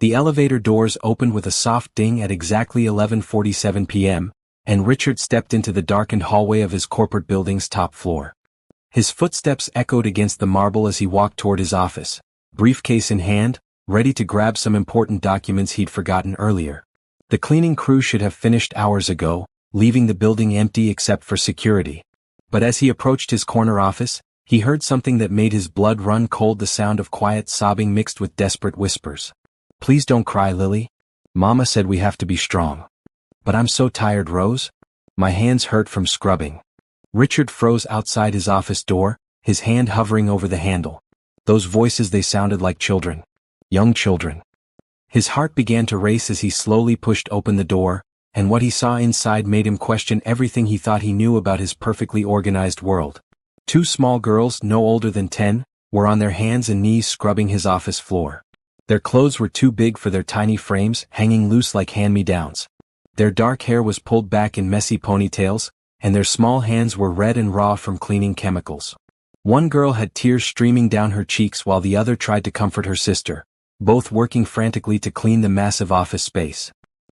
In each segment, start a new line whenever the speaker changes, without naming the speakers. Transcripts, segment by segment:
The elevator doors opened with a soft ding at exactly 11:47 p.m., and Richard stepped into the darkened hallway of his corporate building's top floor. His footsteps echoed against the marble as he walked toward his office, briefcase in hand, ready to grab some important documents he'd forgotten earlier. The cleaning crew should have finished hours ago, leaving the building empty except for security. But as he approached his corner office, he heard something that made his blood run cold, the sound of quiet sobbing mixed with desperate whispers. "Please don't cry, Lily. Mama said we have to be strong. But I'm so tired, Rose. My hands hurt from scrubbing." Richard froze outside his office door, his hand hovering over the handle. Those voices, they sounded like children. Young children. His heart began to race as he slowly pushed open the door, and what he saw inside made him question everything he thought he knew about his perfectly organized world. Two small girls, no older than 10, were on their hands and knees scrubbing his office floor. Their clothes were too big for their tiny frames, hanging loose like hand-me-downs. Their dark hair was pulled back in messy ponytails, and their small hands were red and raw from cleaning chemicals. One girl had tears streaming down her cheeks while the other tried to comfort her sister, both working frantically to clean the massive office space.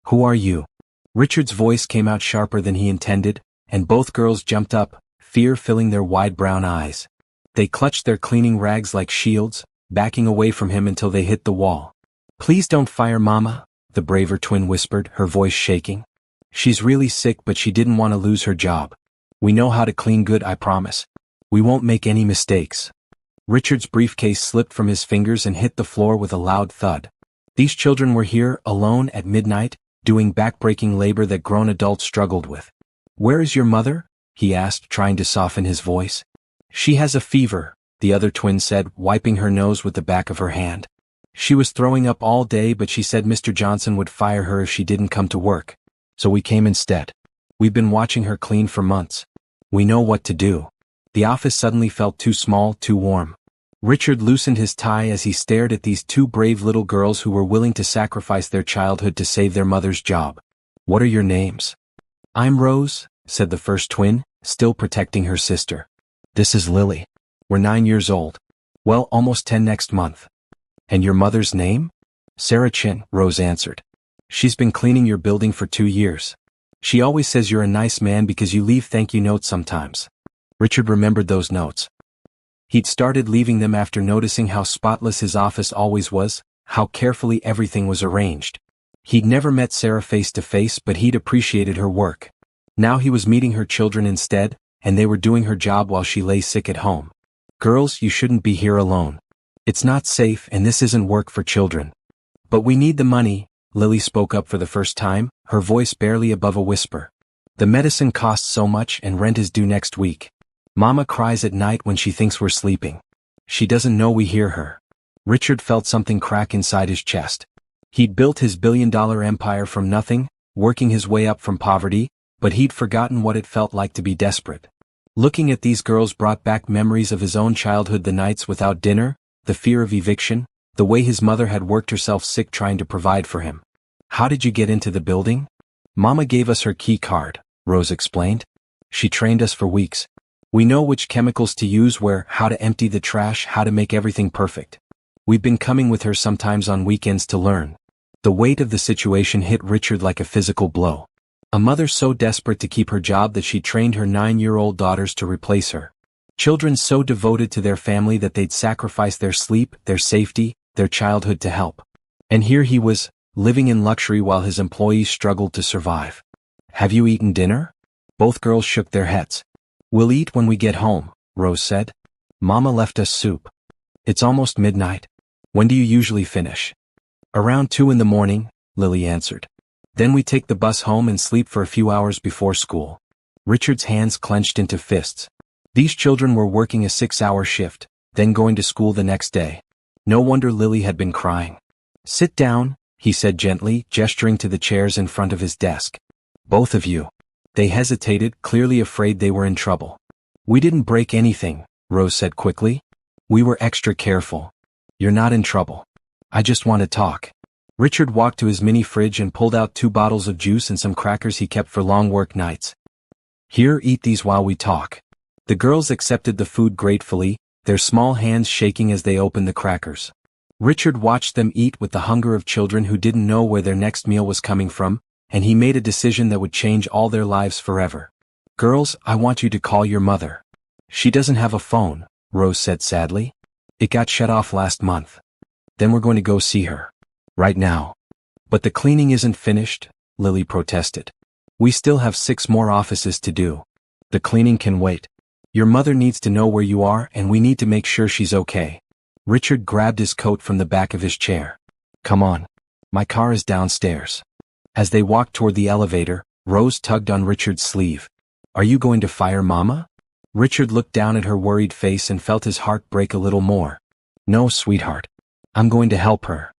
"Who are you?" Richard's voice came out sharper than he intended, and both girls jumped up, fear filling their wide brown eyes. They clutched their cleaning rags like shields, backing away from him until they hit the wall. "Please don't fire Mama," the braver twin whispered, her voice shaking. "She's really sick, but she didn't want to lose her job. We know how to clean good, I promise. We won't make any mistakes." Richard's briefcase slipped from his fingers and hit the floor with a loud thud. These children were here, alone at midnight, doing backbreaking labor that grown adults struggled with. "Where is your mother?" he asked, trying to soften his voice. "She has a fever," the other twin said, wiping her nose with the back of her hand. "She was throwing up all day, but she said Mr. Johnson would fire her if she didn't come to work. So we came instead. We've been watching her clean for months. We know what to do." The office suddenly felt too small, too warm. Richard loosened his tie as he stared at these two brave little girls who were willing to sacrifice their childhood to save their mother's job. "What are your names?" "I'm Rose," said the first twin, still protecting her sister. "This is Lily. We're 9 years old. Well, almost 10 next month." "And your mother's name?" "Sarah Chin," Rose answered. "She's been cleaning your building for 2 years. She always says you're a nice man because you leave thank you notes sometimes." Richard remembered those notes. He'd started leaving them after noticing how spotless his office always was, how carefully everything was arranged. He'd never met Sarah face to face, but he'd appreciated her work. Now he was meeting her children instead, and they were doing her job while she lay sick at home. "Girls, you shouldn't be here alone. It's not safe, and this isn't work for children." "But we need the money," Lily spoke up for the first time, her voice barely above a whisper. "The medicine costs so much and rent is due next week. Mama cries at night when she thinks we're sleeping. She doesn't know we hear her." Richard felt something crack inside his chest. He'd built his billion-dollar empire from nothing, working his way up from poverty, but he'd forgotten what it felt like to be desperate. Looking at these girls brought back memories of his own childhood, the nights without dinner, the fear of eviction, the way his mother had worked herself sick trying to provide for him. "How did you get into the building?" "Mama gave us her key card," Rose explained. "She trained us for weeks. We know which chemicals to use where, how to empty the trash, how to make everything perfect. We've been coming with her sometimes on weekends to learn." The weight of the situation hit Richard like a physical blow. A mother so desperate to keep her job that she trained her 9-year-old daughters to replace her. Children so devoted to their family that they'd sacrifice their sleep, their safety, their childhood to help. And here he was, living in luxury while his employees struggled to survive. "Have you eaten dinner?" Both girls shook their heads. "We'll eat when we get home," Rose said. "Mama left us soup." "It's almost midnight. When do you usually finish?" "Around 2 in the morning," Lily answered. "Then we take the bus home and sleep for a few hours before school." Richard's hands clenched into fists. These children were working a 6-hour shift, then going to school the next day. No wonder Lily had been crying. "Sit down," he said gently, gesturing to the chairs in front of his desk. "Both of you." They hesitated, clearly afraid they were in trouble. "We didn't break anything," Rose said quickly. "We were extra careful. You're not in trouble. I just want to talk." Richard walked to his mini fridge and pulled out 2 bottles of juice and some crackers he kept for long work nights. "Here, eat these while we talk." The girls accepted the food gratefully, their small hands shaking as they opened the crackers. Richard watched them eat with the hunger of children who didn't know where their next meal was coming from, and he made a decision that would change all their lives forever. "Girls, I want you to call your mother." "She doesn't have a phone," Rose said sadly. "It got shut off last month." "Then we're going to go see her. Right now." "But the cleaning isn't finished," Lily protested. "We still have 6 more offices to do. The cleaning can wait. Your mother needs to know where you are and we need to make sure she's okay." Richard grabbed his coat from the back of his chair. "Come on. My car is downstairs." As they walked toward the elevator, Rose tugged on Richard's sleeve. "Are you going to fire Mama?" Richard looked down at her worried face and felt his heart break a little more. "No, sweetheart. I'm going to help her."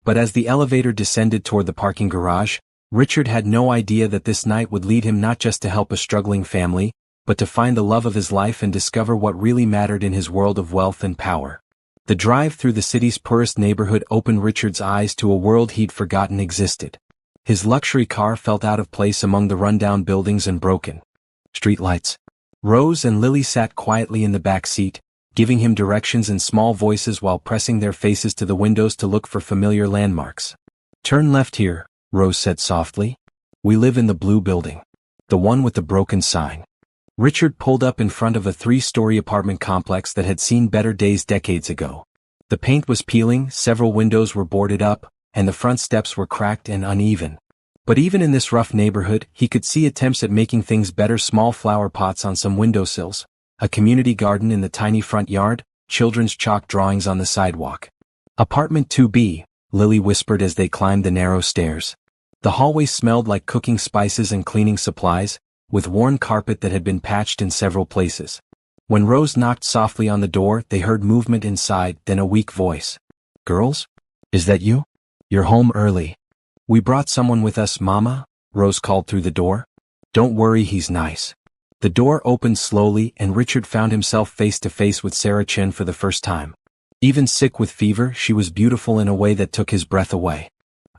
But as the elevator descended toward the parking garage, Richard had no idea that this night would lead him not just to help a struggling family, but to find the love of his life and discover what really mattered in his world of wealth and power. The drive through the city's poorest neighborhood opened Richard's eyes to a world he'd forgotten existed. His luxury car felt out of place among the rundown buildings and broken streetlights. Rose and Lily sat quietly in the back seat, giving him directions in small voices while pressing their faces to the windows to look for familiar landmarks. "Turn left here," Rose said softly. "We live in the blue building. The one with the broken sign." Richard pulled up in front of a 3-story apartment complex that had seen better days decades ago. The paint was peeling, several windows were boarded up, and the front steps were cracked and uneven. But even in this rough neighborhood, he could see attempts at making things better: small flower pots on some windowsills, a community garden in the tiny front yard, children's chalk drawings on the sidewalk. "Apartment 2B, Lily whispered as they climbed the narrow stairs. The hallway smelled like cooking spices and cleaning supplies, with worn carpet that had been patched in several places. When Rose knocked softly on the door, they heard movement inside, then a weak voice. "Girls? Is that you? You're home early." "We brought someone with us, Mama," Rose called through the door. "Don't worry, he's nice." The door opened slowly and Richard found himself face to face with Sarah Chin for the first time. Even sick with fever, she was beautiful in a way that took his breath away.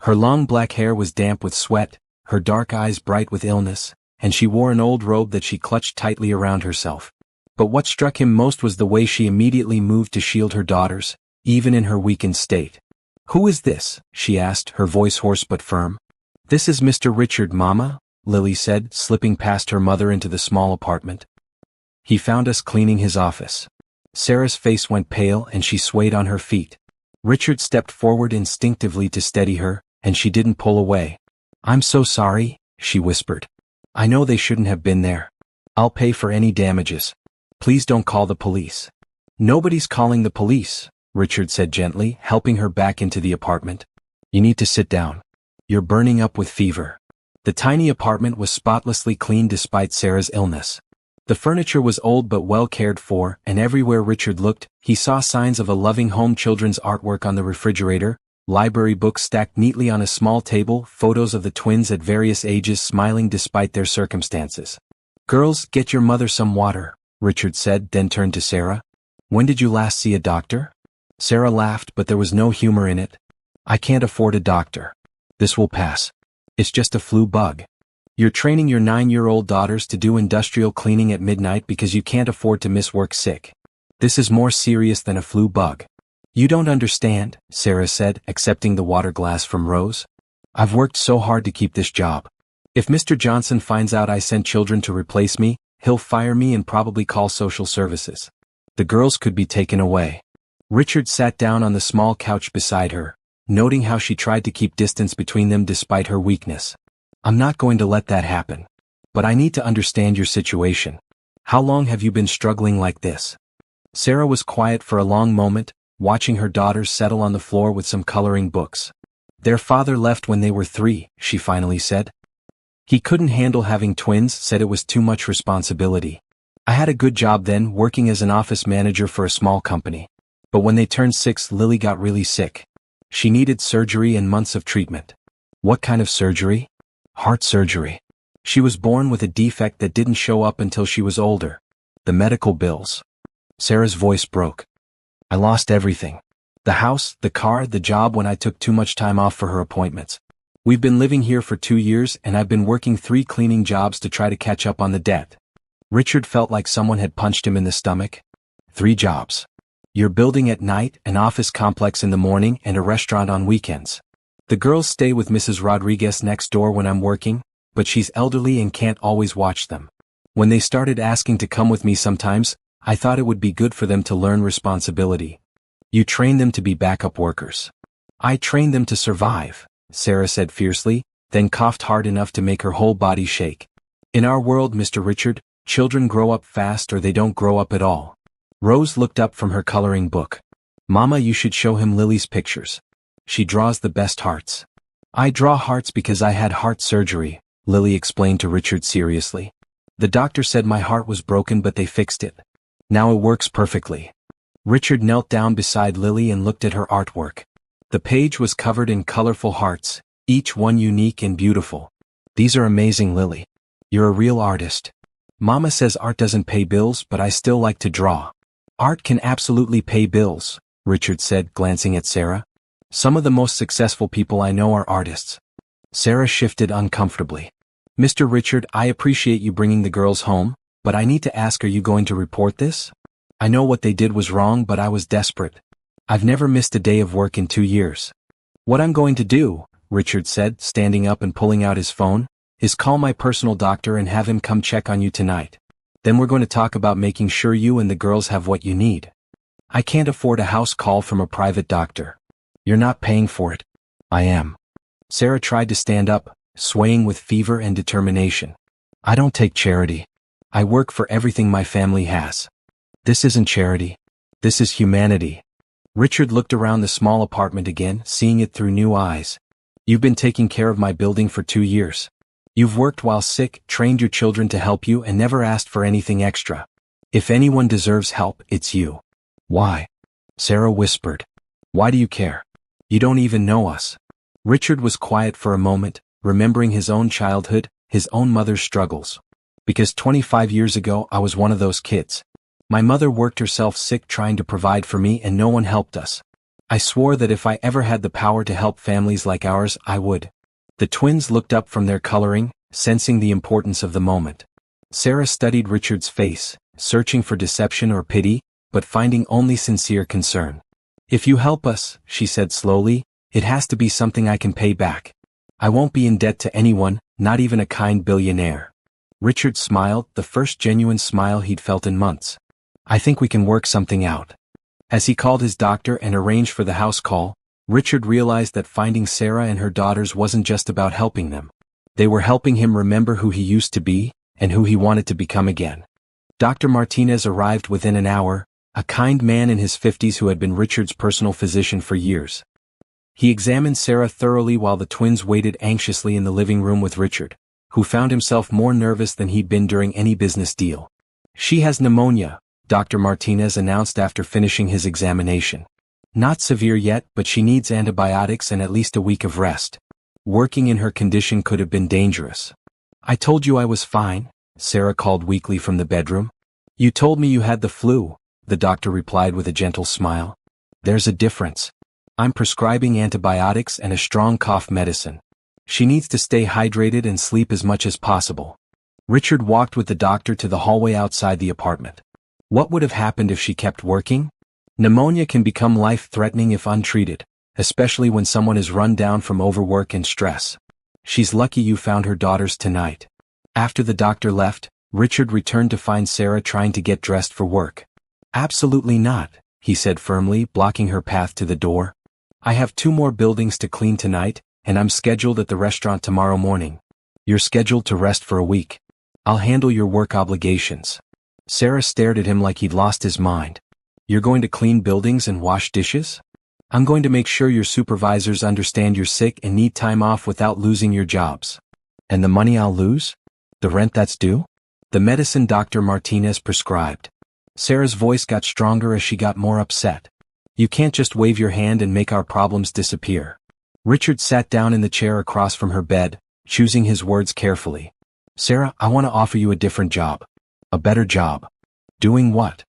Her long black hair was damp with sweat, her dark eyes bright with illness, and she wore an old robe that she clutched tightly around herself. But what struck him most was the way she immediately moved to shield her daughters, even in her weakened state. "Who is this?" she asked, her voice hoarse but firm. "This is Mr. Richard, Mama," Lily said, slipping past her mother into the small apartment. "He found us cleaning his office." Sarah's face went pale and she swayed on her feet. Richard stepped forward instinctively to steady her, and she didn't pull away. "I'm so sorry," she whispered. "I know they shouldn't have been there. I'll pay for any damages. Please don't call the police." "Nobody's calling the police," Richard said gently, helping her back into the apartment. "You need to sit down. You're burning up with fever." The tiny apartment was spotlessly clean despite Sarah's illness. The furniture was old but well cared for, and everywhere Richard looked, he saw signs of a loving home: children's artwork on the refrigerator, library books stacked neatly on a small table, photos of the twins at various ages smiling despite their circumstances. "Girls, get your mother some water," Richard said, then turned to Sarah. "When did you last see a doctor?" Sarah laughed, but there was no humor in it. "I can't afford a doctor. This will pass. It's just a flu bug. You're training your 9-year-old daughters to do industrial cleaning at midnight because you can't afford to miss work sick. This is more serious than a flu bug." "You don't understand," Sarah said, accepting the water glass from Rose. "I've worked so hard to keep this job. If Mr. Johnson finds out I sent children to replace me, he'll fire me and probably call social services. The girls could be taken away." Richard sat down on the small couch beside her, noting how she tried to keep distance between them despite her weakness. "I'm not going to let that happen. But I need to understand your situation. How long have you been struggling like this?" Sarah was quiet for a long moment, watching her daughters settle on the floor with some coloring books. "Their father left when they were 3, she finally said. "He couldn't handle having twins, said it was too much responsibility. I had a good job then, working as an office manager for a small company. But when they turned 6, Lily got really sick. She needed surgery and months of treatment." "What kind of surgery?" "Heart surgery. She was born with a defect that didn't show up until she was older. The medical bills." Sarah's voice broke. "I lost everything. The house, the car, the job when I took too much time off for her appointments. We've been living here for 2 years and I've been working 3 cleaning jobs to try to catch up on the debt." Richard felt like someone had punched him in the stomach. 3 jobs. Your building at night, an office complex in the morning, and a restaurant on weekends. The girls stay with Mrs. Rodriguez next door when I'm working, but she's elderly and can't always watch them. When they started asking to come with me sometimes, I thought it would be good for them to learn responsibility. You train them to be backup workers. I train them to survive, Sarah said fiercely, then coughed hard enough to make her whole body shake. In our world, Mr. Richard, children grow up fast or they don't grow up at all. Rose looked up from her coloring book. Mama, you should show him Lily's pictures. She draws the best hearts. I draw hearts because I had heart surgery, Lily explained to Richard seriously. The doctor said my heart was broken but they fixed it. Now it works perfectly. Richard knelt down beside Lily and looked at her artwork. The page was covered in colorful hearts, each one unique and beautiful. These are amazing, Lily. You're a real artist. Mama says art doesn't pay bills, but I still like to draw. Art can absolutely pay bills, Richard said, glancing at Sarah. Some of the most successful people I know are artists. Sarah shifted uncomfortably. Mr. Richard, I appreciate you bringing the girls home, but I need to ask, are you going to report this? I know what they did was wrong, but I was desperate. I've never missed a day of work in 2 years. What I'm going to do, Richard said, standing up and pulling out his phone, is call my personal doctor and have him come check on you tonight. Then we're going to talk about making sure you and the girls have what you need. I can't afford a house call from a private doctor. You're not paying for it. I am. Sarah tried to stand up, swaying with fever and determination. I don't take charity. I work for everything my family has. This isn't charity. This is humanity. Richard looked around the small apartment again, seeing it through new eyes. You've been taking care of my building for 2 years. You've worked while sick, trained your children to help you, and never asked for anything extra. If anyone deserves help, it's you. Why? Sarah whispered. Why do you care? You don't even know us. Richard was quiet for a moment, remembering his own childhood, his own mother's struggles. Because 25 years ago I was one of those kids. My mother worked herself sick trying to provide for me and no one helped us. I swore that if I ever had the power to help families like ours, I would. The twins looked up from their coloring, sensing the importance of the moment. Sarah studied Richard's face, searching for deception or pity, but finding only sincere concern. If you help us, she said slowly, it has to be something I can pay back. I won't be in debt to anyone, not even a kind billionaire. Richard smiled, the first genuine smile he'd felt in months. I think we can work something out. As he called his doctor and arranged for the house call, Richard realized that finding Sarah and her daughters wasn't just about helping them. They were helping him remember who he used to be, and who he wanted to become again. Dr. Martinez arrived within an hour, a kind man in his 50s who had been Richard's personal physician for years. He examined Sarah thoroughly while the twins waited anxiously in the living room with Richard, who found himself more nervous than he'd been during any business deal. She has pneumonia, Dr. Martinez announced after finishing his examination. Not severe yet, but she needs antibiotics and at least a week of rest. Working in her condition could have been dangerous. I told you I was fine, Sarah called weakly from the bedroom. You told me you had the flu, the doctor replied with a gentle smile. There's a difference. I'm prescribing antibiotics and a strong cough medicine. She needs to stay hydrated and sleep as much as possible. Richard walked with the doctor to the hallway outside the apartment. What would have happened if she kept working? Pneumonia can become life-threatening if untreated, especially when someone is run down from overwork and stress. She's lucky you found her daughters tonight. After the doctor left, Richard returned to find Sarah trying to get dressed for work. Absolutely not, he said firmly, blocking her path to the door. I have 2 more buildings to clean tonight, and I'm scheduled at the restaurant tomorrow morning. You're scheduled to rest for a week. I'll handle your work obligations. Sarah stared at him like he'd lost his mind. You're going to clean buildings and wash dishes? I'm going to make sure your supervisors understand you're sick and need time off without losing your jobs. And the money I'll lose? The rent that's due? The medicine Dr. Martinez prescribed. Sarah's voice got stronger as she got more upset. You can't just wave your hand and make our problems disappear. Richard sat down in the chair across from her bed, choosing his words carefully. Sarah, I want to offer you a different job. A better job. Doing what?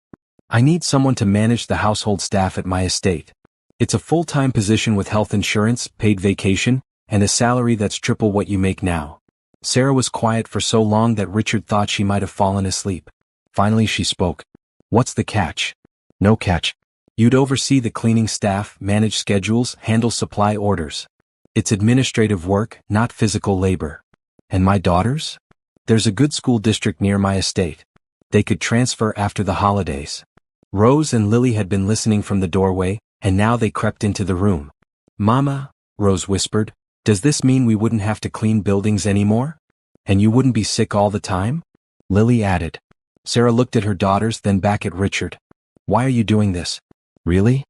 I need someone to manage the household staff at my estate. It's a full-time position with health insurance, paid vacation, and a salary that's triple what you make now. Sarah was quiet for so long that Richard thought she might have fallen asleep. Finally she spoke. What's the catch? No catch. You'd oversee the cleaning staff, manage schedules, handle supply orders. It's administrative work, not physical labor. And my daughters? There's a good school district near my estate. They could transfer after the holidays. Rose and Lily had been listening from the doorway, and now they crept into the room. Mama, Rose whispered, does this mean we wouldn't have to clean buildings anymore? And you wouldn't be sick all the time? Lily added. Sarah looked at her daughters, then back at Richard. Why are you doing this? Really?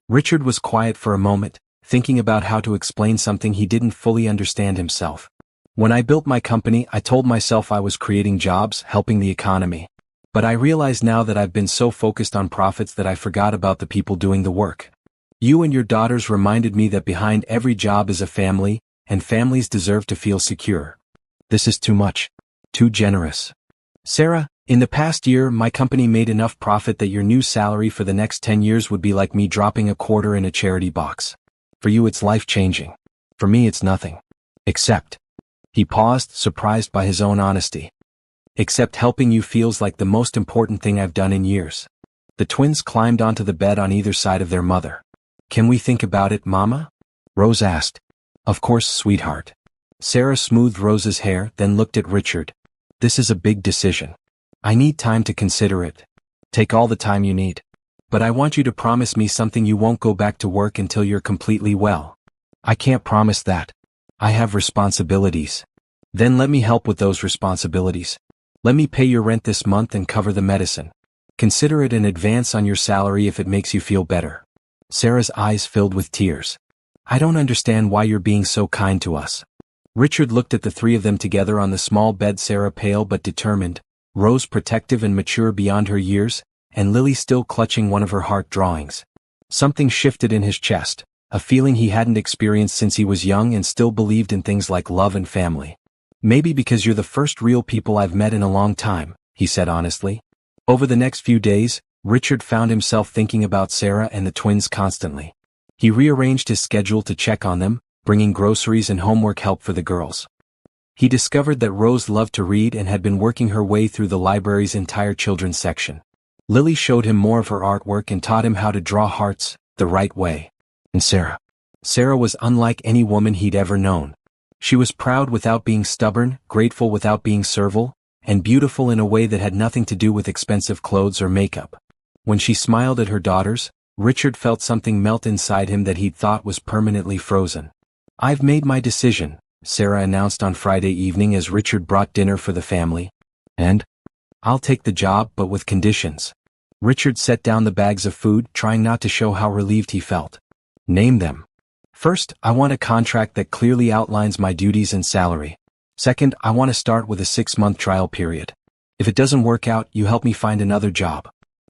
Richard was quiet for a moment, thinking about how to explain something he didn't fully understand himself. When I built my company, I told myself I was creating jobs, helping the economy. But I realize now that I've been so focused on profits that I forgot about the people doing the work. You and your daughters reminded me that behind every job is a family, and families deserve to feel secure. This is too much. Too generous. Sarah, in the past year, my company made enough profit that your new salary for the next 10 years would be like me dropping a quarter in a charity box. For you, it's life-changing. For me, it's nothing. Except. He paused, surprised by his own honesty. Except helping you feels like the most important thing I've done in years. The twins climbed onto the bed on either side of their mother. Can we think about it, Mama? Rose asked. Of course, sweetheart. Sarah smoothed Rose's hair, then looked at Richard. This is a big decision. I need time to consider it. Take all the time you need. But I want you to promise me something: you won't go back to work until you're completely well. I can't promise that. I have responsibilities. Then let me help with those responsibilities. Let me pay your rent this month and cover the medicine. Consider it an advance on your salary if it makes you feel better. Sarah's eyes filled with tears. I don't understand why you're being so kind to us. Richard looked at the three of them together on the small bed, Sarah pale but determined, Rose protective and mature beyond her years, and Lily still clutching one of her heart drawings. Something shifted in his chest, a feeling he hadn't experienced since he was young and still believed in things like love and family. Maybe because you're the first real people I've met in a long time, he said honestly. Over the next few days, Richard found himself thinking about Sarah and the twins constantly. He rearranged his schedule to check on them, bringing groceries and homework help for the girls. He discovered that Rose loved to read and had been working her way through the library's entire children's section. Lily showed him more of her artwork and taught him how to draw hearts the right way. And Sarah was unlike any woman he'd ever known. She was proud without being stubborn, grateful without being servile, and beautiful in a way that had nothing to do with expensive clothes or makeup. When she smiled at her daughters, Richard felt something melt inside him that he'd thought was permanently frozen. I've made my decision, Sarah announced on Friday evening as Richard brought dinner for the family. And? I'll take the job, but with conditions. Richard set down the bags of food, trying not to show how relieved he felt. Name them. First, I want a contract that clearly outlines my duties and salary. Second, I want to start with a 6-month trial period. If it doesn't work out, you help me find another job.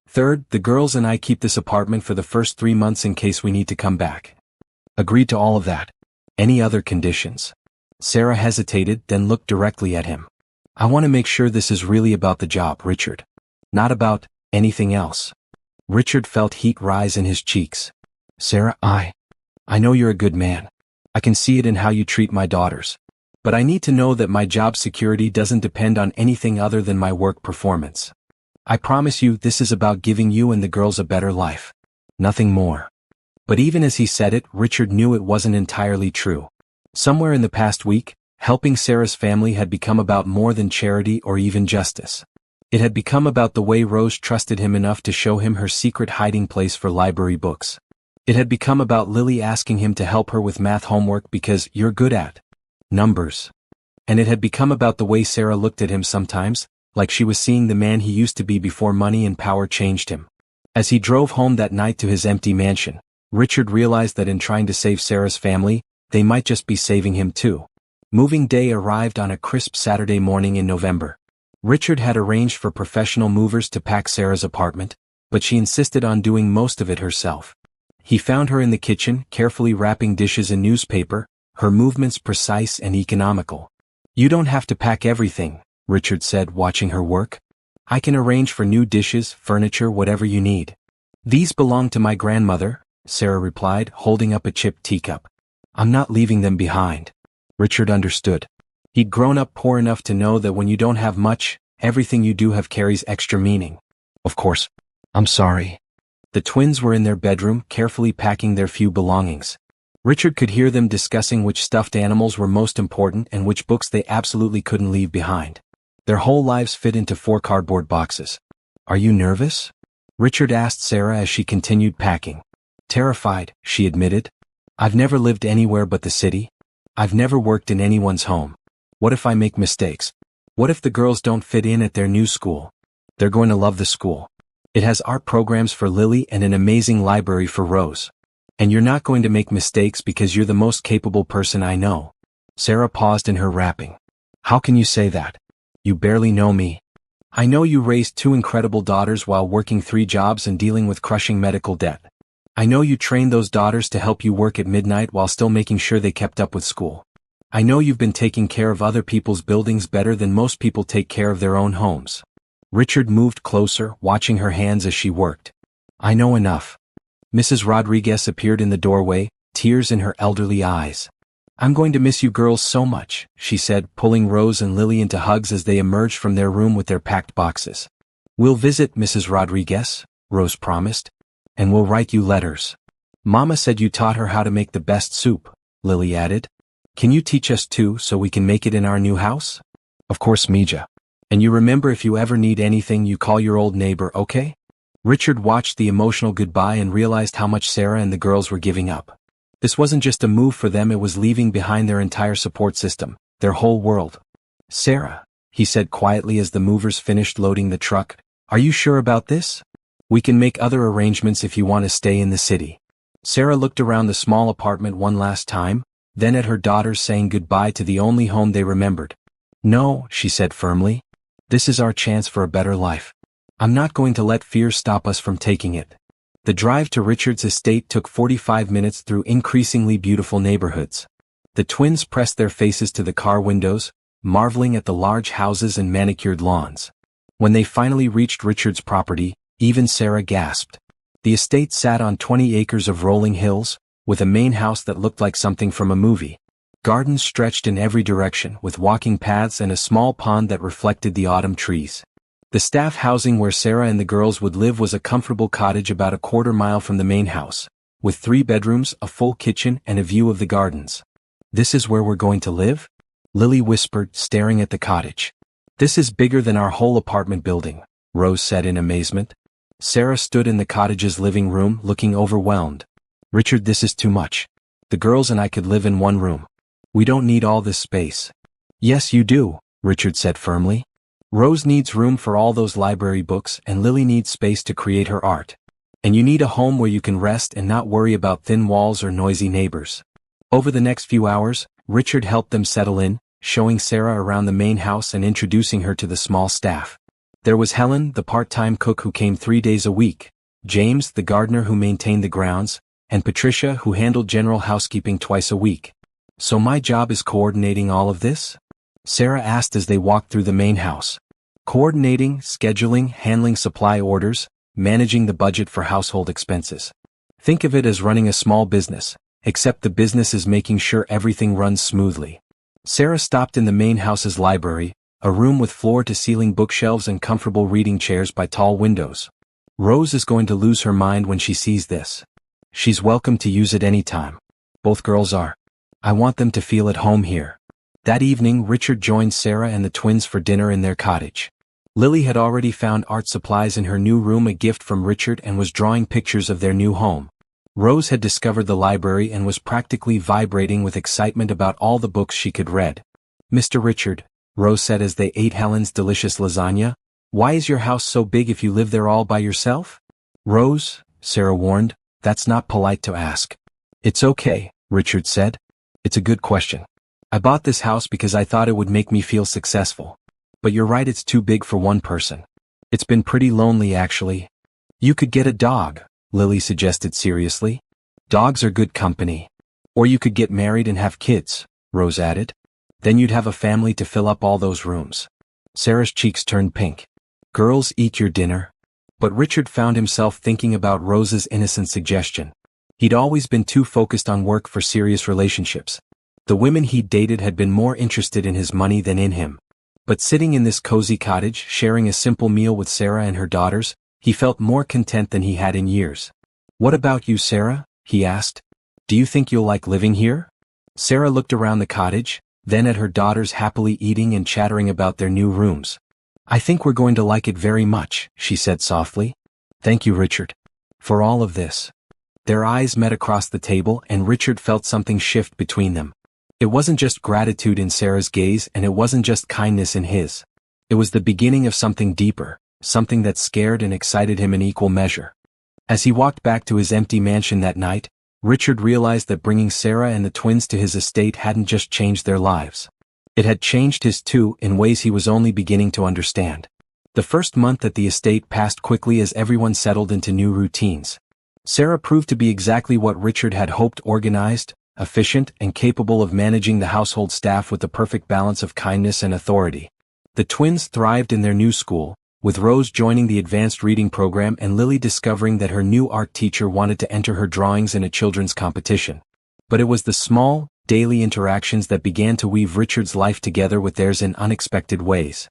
Third, the girls and I keep this apartment for the first 3 months in case we need to come back. Agreed to all of that. Any other conditions? Sarah hesitated, then looked directly at him. I want to make sure this is really about the job, Richard. Not about anything else. Richard felt heat rise in his cheeks. Sarah, I know you're a good man. I can see it in how you treat my daughters. But I need to know that my job security doesn't depend on anything other than my work performance. I promise you this is about giving you and the girls a better life. Nothing more. But even as he said it, Richard knew it wasn't entirely true. Somewhere in the past week, helping Sarah's family had become about more than charity or even justice. It had become about the way Rose trusted him enough to show him her secret hiding place for library books. It had become about Lily asking him to help her with math homework because you're good at numbers. And it had become about the way Sarah looked at him sometimes, like she was seeing the man he used to be before money and power changed him. As he drove home that night to his empty mansion, Richard realized that in trying to save Sarah's family, they might just be saving him too. Moving day arrived on a crisp Saturday morning in November. Richard had arranged for professional movers to pack Sarah's apartment, but she insisted on doing most of it herself. He found her in the kitchen, carefully wrapping dishes in newspaper, her movements precise and economical. You don't have to pack everything, Richard said, watching her work. I can arrange for new dishes, furniture, whatever you need. These belong to my grandmother, Sarah replied, holding up a chipped teacup. I'm not leaving them behind. Richard understood. He'd grown up poor enough to know that when you don't have much, everything you do have carries extra meaning. Of course. I'm sorry. The twins were in their bedroom, carefully packing their few belongings. Richard could hear them discussing which stuffed animals were most important and which books they absolutely couldn't leave behind. Their whole lives fit into 4 cardboard boxes. "Are you nervous?" Richard asked Sarah as she continued packing. "Terrified," she admitted. "I've never lived anywhere but the city. I've never worked in anyone's home. What if I make mistakes? What if the girls don't fit in at their new school? They're going to love the school. It has art programs for Lily and an amazing library for Rose. And you're not going to make mistakes because you're the most capable person I know." Sarah paused in her wrapping. "How can you say that? You barely know me. I know you raised 2 incredible daughters while working 3 jobs and dealing with crushing medical debt. I know you trained those daughters to help you work at midnight while still making sure they kept up with school. I know you've been taking care of other people's buildings better than most people take care of their own homes." Richard moved closer, watching her hands as she worked. "I know enough." Mrs. Rodriguez appeared in the doorway, tears in her elderly eyes. "I'm going to miss you girls so much," she said, pulling Rose and Lily into hugs as they emerged from their room with their packed boxes. "We'll visit, Mrs. Rodriguez," Rose promised. "And we'll write you letters. Mama said you taught her how to make the best soup," Lily added. "Can you teach us too so we can make it in our new house?" "Of course, Mija. And you remember, if you ever need anything, you call your old neighbor, okay?" Richard watched the emotional goodbye and realized how much Sarah and the girls were giving up. This wasn't just a move for them, it was leaving behind their entire support system, their whole world. "Sarah," he said quietly as the movers finished loading the truck, "are you sure about this? We can make other arrangements if you want to stay in the city." Sarah looked around the small apartment one last time, then at her daughters, saying goodbye to the only home they remembered. "No," she said firmly. "This is our chance for a better life. I'm not going to let fear stop us from taking it." The drive to Richard's estate took 45 minutes through increasingly beautiful neighborhoods. The twins pressed their faces to the car windows, marveling at the large houses and manicured lawns. When they finally reached Richard's property, even Sarah gasped. The estate sat on 20 acres of rolling hills, with a main house that looked like something from a movie. Gardens stretched in every direction, with walking paths and a small pond that reflected the autumn trees. The staff housing where Sarah and the girls would live was a comfortable cottage about a quarter-mile from the main house, with 3 bedrooms, a full kitchen, and a view of the gardens. "This is where we're going to live?" Lily whispered, staring at the cottage. "This is bigger than our whole apartment building," Rose said in amazement. Sarah stood in the cottage's living room, looking overwhelmed. "Richard, this is too much. The girls and I could live in one room. We don't need all this space." "Yes, you do," Richard said firmly. "Rose needs room for all those library books, and Lily needs space to create her art. And you need a home where you can rest and not worry about thin walls or noisy neighbors." Over the next few hours, Richard helped them settle in, showing Sarah around the main house and introducing her to the small staff. There was Helen, the part-time cook who came 3 days a week, James, the gardener who maintained the grounds, and Patricia, who handled general housekeeping twice a week. "So my job is coordinating all of this?" Sarah asked as they walked through the main house. "Coordinating, scheduling, handling supply orders, managing the budget for household expenses. Think of it as running a small business, except the business is making sure everything runs smoothly." Sarah stopped in the main house's library, a room with floor-to-ceiling bookshelves and comfortable reading chairs by tall windows. "Rose is going to lose her mind when she sees this. She's welcome to use it anytime. Both girls are. I want them to feel at home here." That evening, Richard joined Sarah and the twins for dinner in their cottage. Lily had already found art supplies in her new room, a gift from Richard, and was drawing pictures of their new home. Rose had discovered the library and was practically vibrating with excitement about all the books she could read. "Mr. Richard," Rose said as they ate Helen's delicious lasagna, "why is your house so big if you live there all by yourself?" "Rose," Sarah warned, "that's not polite to ask." "It's okay," Richard said. "It's a good question. I bought this house because I thought it would make me feel successful. But you're right, it's too big for one person. It's been pretty lonely, actually." "You could get a dog," Lily suggested seriously. "Dogs are good company. Or you could get married and have kids," Rose added. "Then you'd have a family to fill up all those rooms." Sarah's cheeks turned pink. "Girls, eat your dinner." But Richard found himself thinking about Rose's innocent suggestion. He'd always been too focused on work for serious relationships. The women he'd dated had been more interested in his money than in him. But sitting in this cozy cottage, sharing a simple meal with Sarah and her daughters, He felt more content than he had in years. "What about you, Sarah?" he asked. "Do you think you'll like living here?" Sarah looked around the cottage, then at her daughters happily eating and chattering about their new rooms. "I think we're going to like it very much," she said softly. "Thank you, Richard, for all of this." Their eyes met across the table and Richard felt something shift between them. It wasn't just gratitude in Sarah's gaze and it wasn't just kindness in his. It was the beginning of something deeper, something that scared and excited him in equal measure. As he walked back to his empty mansion that night, Richard realized that bringing Sarah and the twins to his estate hadn't just changed their lives. It had changed his too in ways he was only beginning to understand. The first month at the estate passed quickly as everyone settled into new routines. Sarah proved to be exactly what Richard had hoped: organized, efficient, and capable of managing the household staff with the perfect balance of kindness and authority. The twins thrived in their new school, with Rose joining the advanced reading program and Lily discovering that her new art teacher wanted to enter her drawings in a children's competition. But it was the small, daily interactions that began to weave Richard's life together with theirs in unexpected ways.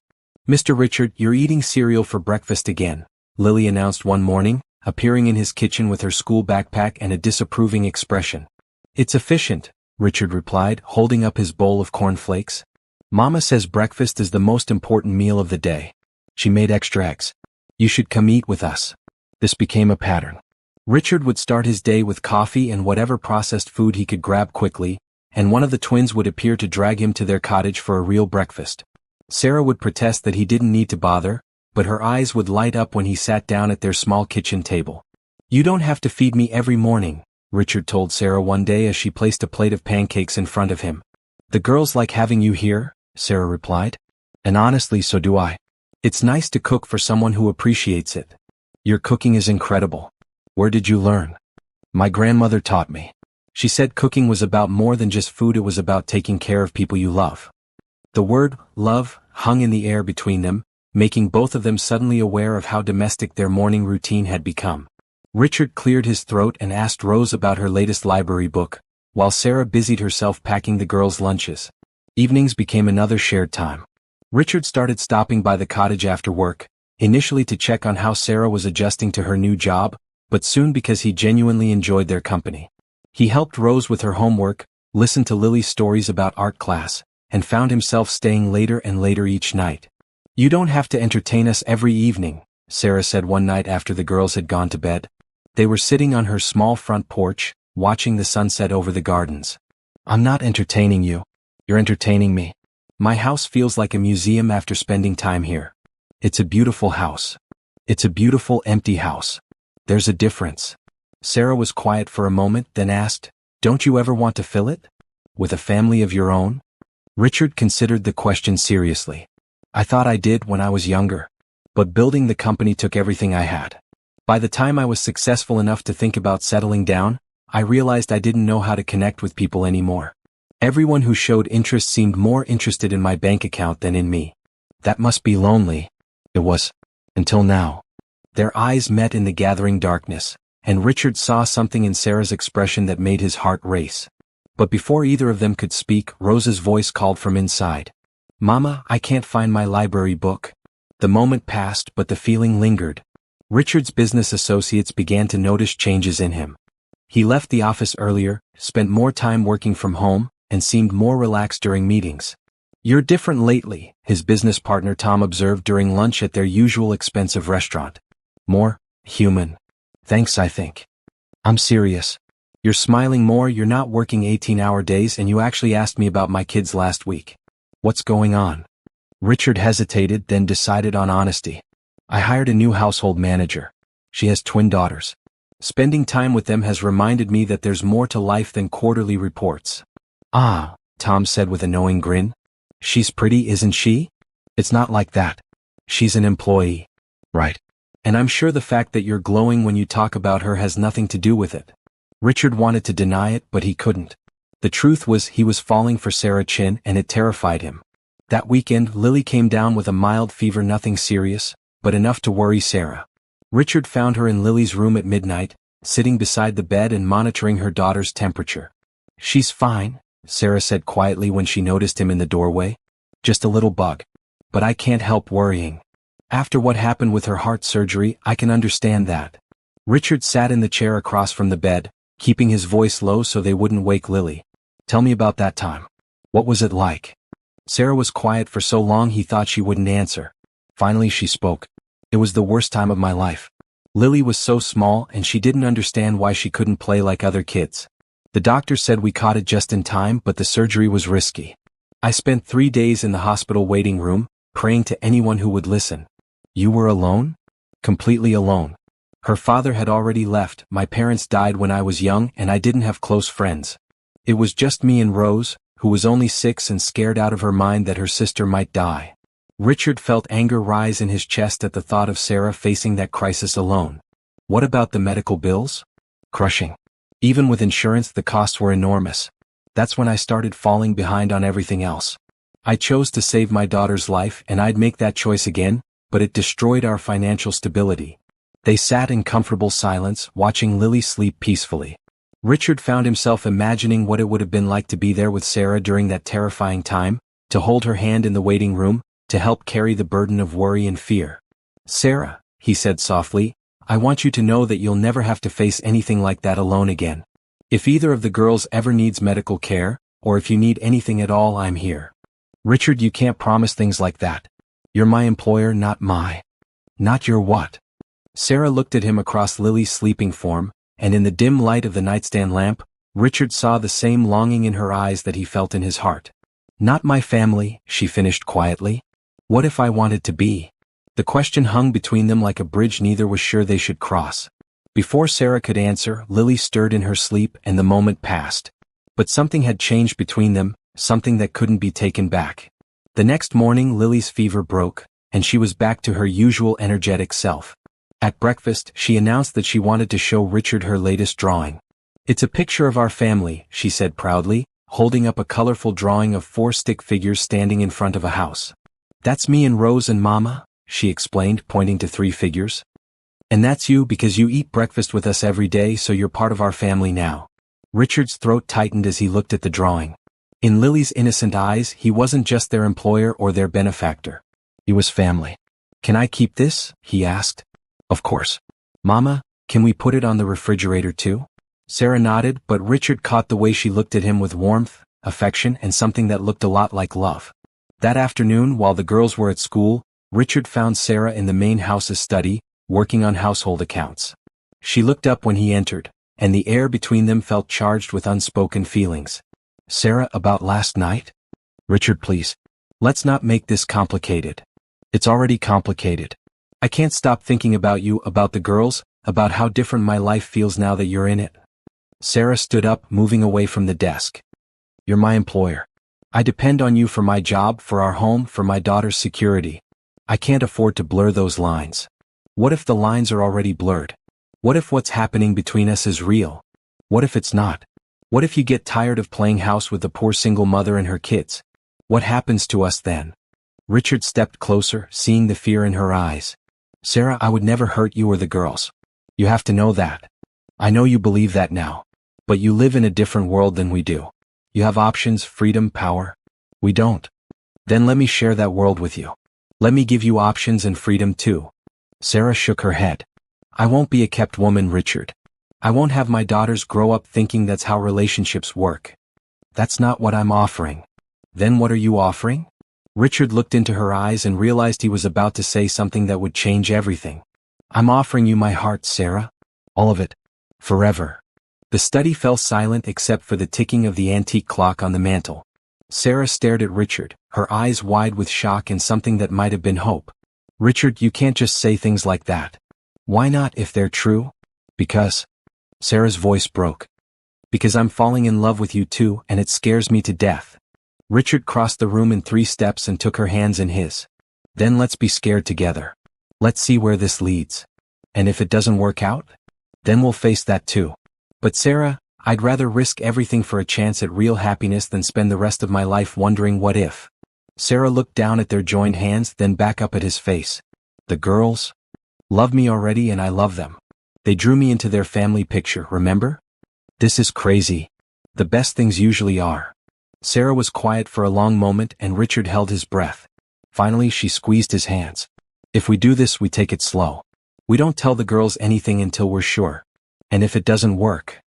"Mr. Richard, you're eating cereal for breakfast again," Lily announced one morning, appearing in his kitchen with her school backpack and a disapproving expression. "It's efficient," Richard replied, holding up his bowl of cornflakes. "Mama says breakfast is the most important meal of the day. She made extra eggs. You should come eat with us." This became a pattern. Richard would start his day with coffee and whatever processed food he could grab quickly, and one of the twins would appear to drag him to their cottage for a real breakfast. Sarah would protest that he didn't need to bother, but her eyes would light up when he sat down at their small kitchen table. "You don't have to feed me every morning," Richard told Sarah one day as she placed a plate of pancakes in front of him. "The girls like having you here," Sarah replied. "And honestly, so do I. It's nice to cook for someone who appreciates it. Your cooking is incredible. Where did you learn?" "My grandmother taught me. She said cooking was about more than just food, it was about taking care of people you love." The word love hung in the air between them, making both of them suddenly aware of how domestic their morning routine had become. Richard cleared his throat and asked Rose about her latest library book, while Sarah busied herself packing the girls' lunches. Evenings became another shared time. Richard started stopping by the cottage after work, initially to check on how Sarah was adjusting to her new job, but soon because he genuinely enjoyed their company. He helped Rose with her homework, listened to Lily's stories about art class, and found himself staying later and later each night. "You don't have to entertain us every evening," Sarah said one night after the girls had gone to bed. They were sitting on her small front porch, watching the sunset over the gardens. "I'm not entertaining you. You're entertaining me. My house feels like a museum after spending time here. It's a beautiful house. It's a beautiful empty house. There's a difference." Sarah was quiet for a moment, then asked, "Don't you ever want to fill it? With a family of your own?" Richard considered the question seriously. "I thought I did when I was younger. But building the company took everything I had. By the time I was successful enough to think about settling down, I realized I didn't know how to connect with people anymore. Everyone who showed interest seemed more interested in my bank account than in me. That must be lonely." It was. Until now. Their eyes met in the gathering darkness, and Richard saw something in Sarah's expression that made his heart race. But before either of them could speak, Rose's voice called from inside. "Mama, I can't find my library book." The moment passed, but the feeling lingered. Richard's business associates began to notice changes in him. He left the office earlier, spent more time working from home, and seemed more relaxed during meetings. "You're different lately," his business partner Tom observed during lunch at their usual expensive restaurant. "More human." "Thanks, I think." "I'm serious. You're smiling more, you're not working 18-hour days, and you actually asked me about my kids last week. What's going on?" Richard hesitated, then decided on honesty. "I hired a new household manager. She has twin daughters. Spending time with them has reminded me that there's more to life than quarterly reports." "Ah," Tom said with a knowing grin. "She's pretty, isn't she?" "It's not like that. She's an employee." "Right. And I'm sure the fact that you're glowing when you talk about her has nothing to do with it." Richard wanted to deny it, but he couldn't. The truth was he was falling for Sarah Chin, and it terrified him. That weekend, Lily came down with a mild fever, nothing serious, but enough to worry Sarah. Richard found her in Lily's room at midnight, sitting beside the bed and monitoring her daughter's temperature. "She's fine," Sarah said quietly when she noticed him in the doorway. "Just a little bug. But I can't help worrying." After what happened with her heart surgery, I can understand that. Richard sat in the chair across from the bed, keeping his voice low so they wouldn't wake Lily. Tell me about that time. What was it like? Sarah was quiet for so long he thought she wouldn't answer. Finally she spoke. It was the worst time of my life. Lily was so small and she didn't understand why she couldn't play like other kids. The doctor said we caught it just in time, but the surgery was risky. I spent 3 days in the hospital waiting room, praying to anyone who would listen. You were alone? Completely alone. Her father had already left, my parents died when I was young and I didn't have close friends. It was just me and Rose, who was only 6 and scared out of her mind that her sister might die. Richard felt anger rise in his chest at the thought of Sarah facing that crisis alone. What about the medical bills? Crushing. Even with insurance, the costs were enormous. That's when I started falling behind on everything else. I chose to save my daughter's life and I'd make that choice again, but it destroyed our financial stability. They sat in comfortable silence, watching Lily sleep peacefully. Richard found himself imagining what it would have been like to be there with Sarah during that terrifying time, to hold her hand in the waiting room, to help carry the burden of worry and fear. Sarah, he said softly, I want you to know that you'll never have to face anything like that alone again. If either of the girls ever needs medical care, or if you need anything at all, I'm here. Richard, you can't promise things like that. You're my employer, not your what? Sarah looked at him across Lily's sleeping form, and in the dim light of the nightstand lamp, Richard saw the same longing in her eyes that he felt in his heart. Not my family, she finished quietly. What if I wanted to be? The question hung between them like a bridge neither was sure they should cross. Before Sarah could answer, Lily stirred in her sleep and the moment passed. But something had changed between them, something that couldn't be taken back. The next morning Lily's fever broke, and she was back to her usual energetic self. At breakfast, she announced that she wanted to show Richard her latest drawing. It's a picture of our family, she said proudly, holding up a colorful drawing of 4 stick figures standing in front of a house. That's me and Rose and Mama, she explained, pointing to 3 figures. And that's you because you eat breakfast with us every day, so you're part of our family now. Richard's throat tightened as he looked at the drawing. In Lily's innocent eyes, he wasn't just their employer or their benefactor. He was family. Can I keep this? He asked. Of course. Mama, can we put it on the refrigerator too? Sarah nodded, but Richard caught the way she looked at him with warmth, affection, and something that looked a lot like love. That afternoon, while the girls were at school, Richard found Sarah in the main house's study, working on household accounts. She looked up when he entered, and the air between them felt charged with unspoken feelings. Sarah, about last night? Richard, please. Let's not make this complicated. It's already complicated. I can't stop thinking about you, about the girls, about how different my life feels now that you're in it. Sarah stood up, moving away from the desk. You're my employer. I depend on you for my job, for our home, for my daughter's security. I can't afford to blur those lines. What if the lines are already blurred? What if what's happening between us is real? What if it's not? What if you get tired of playing house with the poor single mother and her kids? What happens to us then? Richard stepped closer, seeing the fear in her eyes. Sarah, I would never hurt you or the girls. You have to know that. I know you believe that now. But you live in a different world than we do. You have options, freedom, power. We don't. Then let me share that world with you. Let me give you options and freedom too. Sarah shook her head. I won't be a kept woman, Richard. I won't have my daughters grow up thinking that's how relationships work. That's not what I'm offering. Then what are you offering? Richard looked into her eyes and realized he was about to say something that would change everything. I'm offering you my heart, Sarah. All of it. Forever. The study fell silent except for the ticking of the antique clock on the mantel. Sarah stared at Richard, her eyes wide with shock and something that might have been hope. Richard, you can't just say things like that. Why not if they're true? Because. Sarah's voice broke. Because I'm falling in love with you too, and it scares me to death. Richard crossed the room in 3 steps and took her hands in his. Then let's be scared together. Let's see where this leads. And if it doesn't work out? Then we'll face that too. But Sarah, I'd rather risk everything for a chance at real happiness than spend the rest of my life wondering what if. Sarah looked down at their joined hands, then back up at his face. The girls love me already and I love them. They drew me into their family picture, remember? This is crazy. The best things usually are. Sarah was quiet for a long moment and Richard held his breath. Finally she squeezed his hands. If we do this, we take it slow. We don't tell the girls anything until we're sure. And if it doesn't work,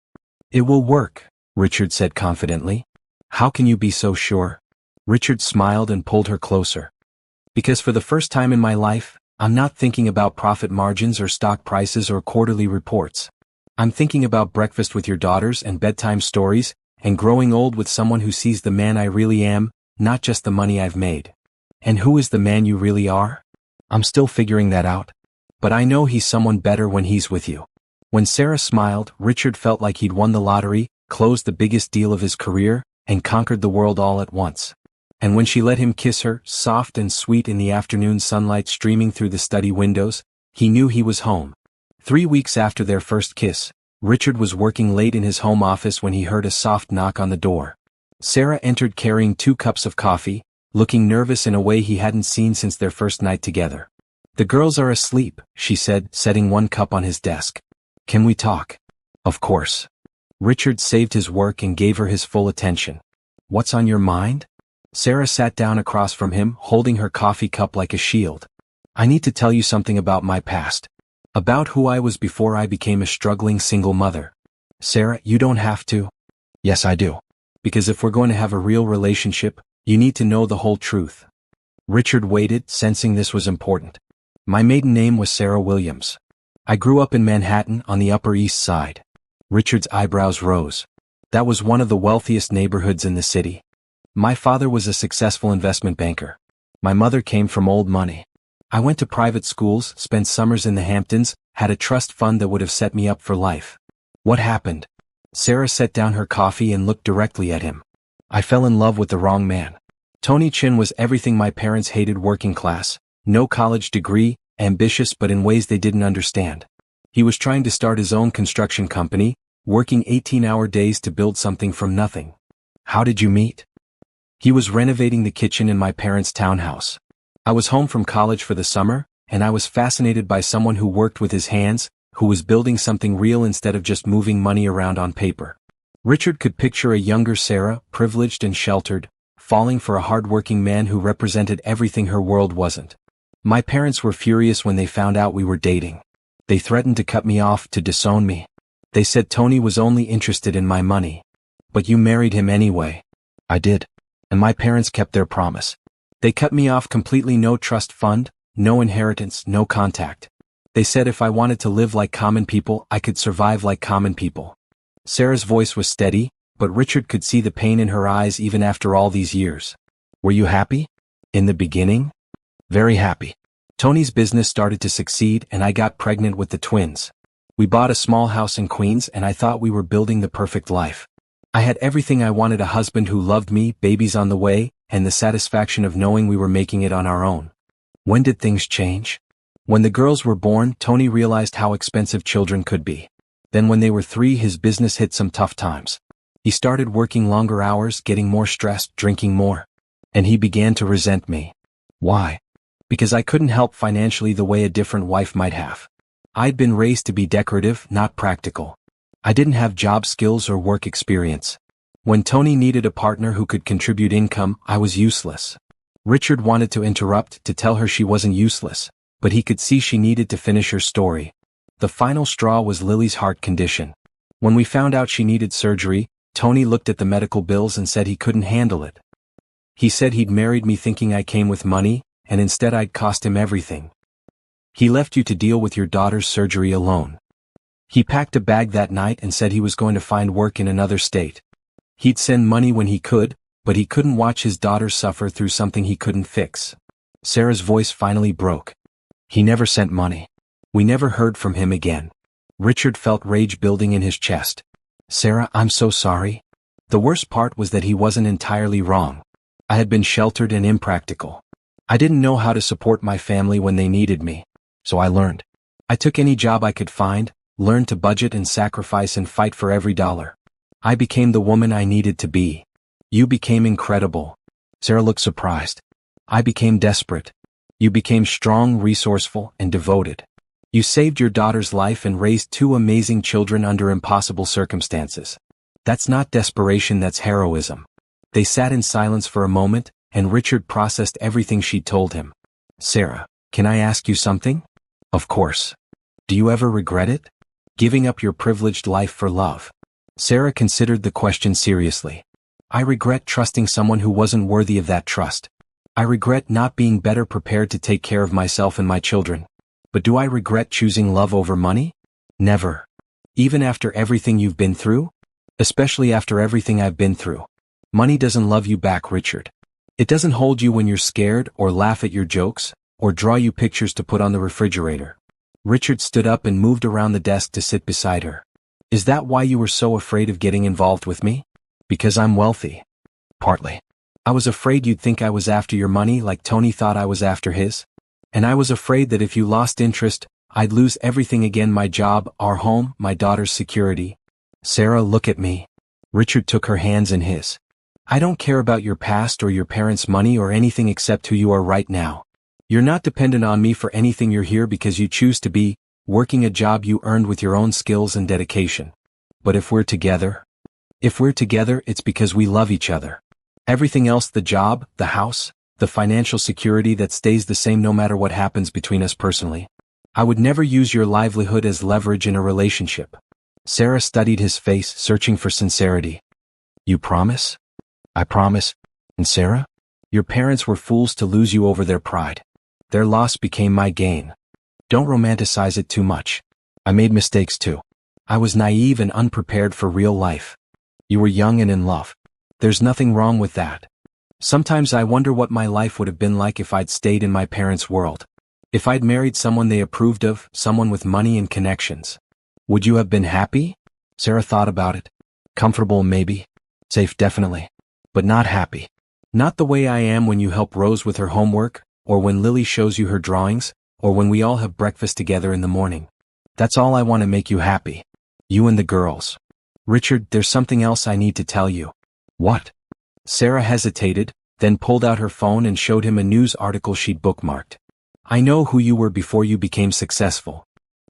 it will work, Richard said confidently. How can you be so sure? Richard smiled and pulled her closer. Because for the first time in my life, I'm not thinking about profit margins or stock prices or quarterly reports. I'm thinking about breakfast with your daughters and bedtime stories, and growing old with someone who sees the man I really am, not just the money I've made. And who is the man you really are? I'm still figuring that out. But I know he's someone better when he's with you. When Sarah smiled, Richard felt like he'd won the lottery, closed the biggest deal of his career, and conquered the world all at once. And when she let him kiss her, soft and sweet in the afternoon sunlight streaming through the study windows, he knew he was home. 3 weeks after their first kiss, Richard was working late in his home office when he heard a soft knock on the door. Sarah entered carrying 2 cups of coffee, looking nervous in a way he hadn't seen since their first night together. The girls are asleep, she said, setting 1 cup on his desk. Can we talk? Of course. Richard saved his work and gave her his full attention. What's on your mind? Sarah sat down across from him, holding her coffee cup like a shield. I need to tell you something about my past. About who I was before I became a struggling single mother. Sarah, you don't have to. Yes, I do. Because if we're going to have a real relationship, you need to know the whole truth. Richard waited, sensing this was important. My maiden name was Sarah Williams. I grew up in Manhattan on the Upper East Side. Richard's eyebrows rose. That was one of the wealthiest neighborhoods in the city. My father was a successful investment banker. My mother came from old money. I went to private schools, spent summers in the Hamptons, had a trust fund that would have set me up for life. What happened? Sarah set down her coffee and looked directly at him. I fell in love with the wrong man. Tony Chin was everything my parents hated: working class, no college degree, ambitious but in ways they didn't understand. He was trying to start his own construction company, working 18-hour days to build something from nothing. How did you meet? He was renovating the kitchen in my parents' townhouse. I was home from college for the summer, and I was fascinated by someone who worked with his hands, who was building something real instead of just moving money around on paper. Richard could picture a younger Sarah, privileged and sheltered, falling for a hard-working man who represented everything her world wasn't. My parents were furious when they found out we were dating. They threatened to cut me off, to disown me. They said Tony was only interested in my money. But you married him anyway. I did. And my parents kept their promise. They cut me off completely: no trust fund, no inheritance, no contact. They said if I wanted to live like common people, I could survive like common people. Sarah's voice was steady, but Richard could see the pain in her eyes even after all these years. Were you happy? In the beginning? Very happy. Tony's business started to succeed and I got pregnant with the twins. We bought a small house in Queens and I thought we were building the perfect life. I had everything I wanted: a husband who loved me, babies on the way, and the satisfaction of knowing we were making it on our own. When did things change? When the girls were born, Tony realized how expensive children could be. Then when they were 3, his business hit some tough times. He started working longer hours, getting more stressed, drinking more. And he began to resent me. Why? Because I couldn't help financially the way a different wife might have. I'd been raised to be decorative, not practical. I didn't have job skills or work experience. When Tony needed a partner who could contribute income, I was useless. Richard wanted to interrupt, to tell her she wasn't useless, but he could see she needed to finish her story. The final straw was Lily's heart condition. When we found out she needed surgery, Tony looked at the medical bills and said he couldn't handle it. He said he'd married me thinking I came with money, and instead I'd cost him everything. He left you to deal with your daughter's surgery alone. He packed a bag that night and said he was going to find work in another state. He'd send money when he could, but he couldn't watch his daughter suffer through something he couldn't fix. Sarah's voice finally broke. He never sent money. We never heard from him again. Richard felt rage building in his chest. Sarah, I'm so sorry. The worst part was that he wasn't entirely wrong. I had been sheltered and impractical. I didn't know how to support my family when they needed me, so I learned. I took any job I could find, learned to budget and sacrifice and fight for every dollar. I became the woman I needed to be. You became incredible. Sarah looked surprised. I became desperate. You became strong, resourceful, and devoted. You saved your daughter's life and raised 2 amazing children under impossible circumstances. That's not desperation, that's heroism. They sat in silence for a moment, and Richard processed everything she'd told him. Sarah, Can I ask you something? Of course. Do you ever regret it? Giving up your privileged life for love. Sarah considered the question seriously. I regret trusting someone who wasn't worthy of that trust. I regret not being better prepared to take care of myself and my children. But do I regret choosing love over money? Never. Even after everything you've been through? Especially after everything I've been through. Money doesn't love you back, Richard. It doesn't hold you when you're scared or laugh at your jokes, or draw you pictures to put on the refrigerator. Richard stood up and moved around the desk to sit beside her. Is that why you were so afraid of getting involved with me? Because I'm wealthy. Partly. I was afraid you'd think I was after your money like Tony thought I was after his. And I was afraid that if you lost interest, I'd lose everything again: my job, our home, my daughter's security. Sarah, look at me. Richard took her hands in his. I don't care about your past or your parents' money or anything except who you are right now. You're not dependent on me for anything. You're here because you choose to be, working a job you earned with your own skills and dedication. But if we're together, it's because we love each other. Everything else, the job, the house, the financial security, that stays the same no matter what happens between us personally. I would never use your livelihood as leverage in a relationship. Sarah studied his face, searching for sincerity. You promise? I promise. And Sarah? Your parents were fools to lose you over their pride. Their loss became my gain. Don't romanticize it too much. I made mistakes too. I was naive and unprepared for real life. You were young and in love. There's nothing wrong with that. Sometimes I wonder what my life would have been like if I'd stayed in my parents' world. If I'd married someone they approved of, someone with money and connections. Would you have been happy? Sarah thought about it. Comfortable, maybe. Safe, definitely. But not happy. Not the way I am when you help Rose with her homework, or when Lily shows you her drawings, or when we all have breakfast together in the morning. That's all I want to make you happy. You and the girls. Richard, there's something else I need to tell you. What? Sarah hesitated, then pulled out her phone and showed him a news article she'd bookmarked. I know who you were before you became successful.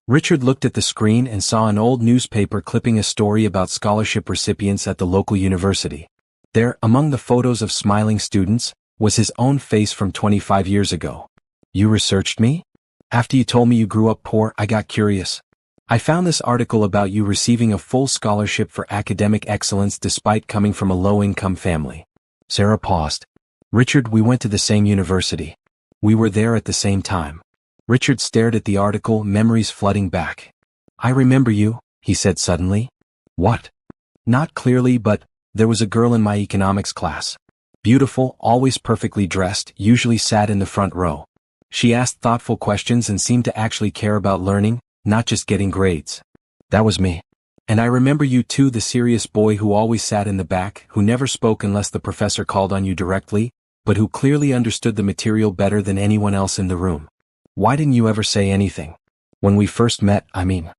Richard looked at the screen and saw an old newspaper clipping a story about scholarship recipients at the local university. There, among the photos of smiling students, was his own face from 25 years ago. You researched me? After you told me you grew up poor, I got curious. I found this article about you receiving a full scholarship for academic excellence despite coming from a low-income family. Sarah paused. Richard, we went to the same university. We were there at the same time. Richard stared at the article, memories flooding back. I remember you, he said suddenly. What? Not clearly, but there was a girl in my economics class. Beautiful, always perfectly dressed, usually sat in the front row. She asked thoughtful questions and seemed to actually care about learning, not just getting grades. That was me. And I remember you too, the serious boy who always sat in the back, who never spoke unless the professor called on you directly, but who clearly understood the material better than anyone else in the room. Why didn't you ever say anything? When we first met, I mean.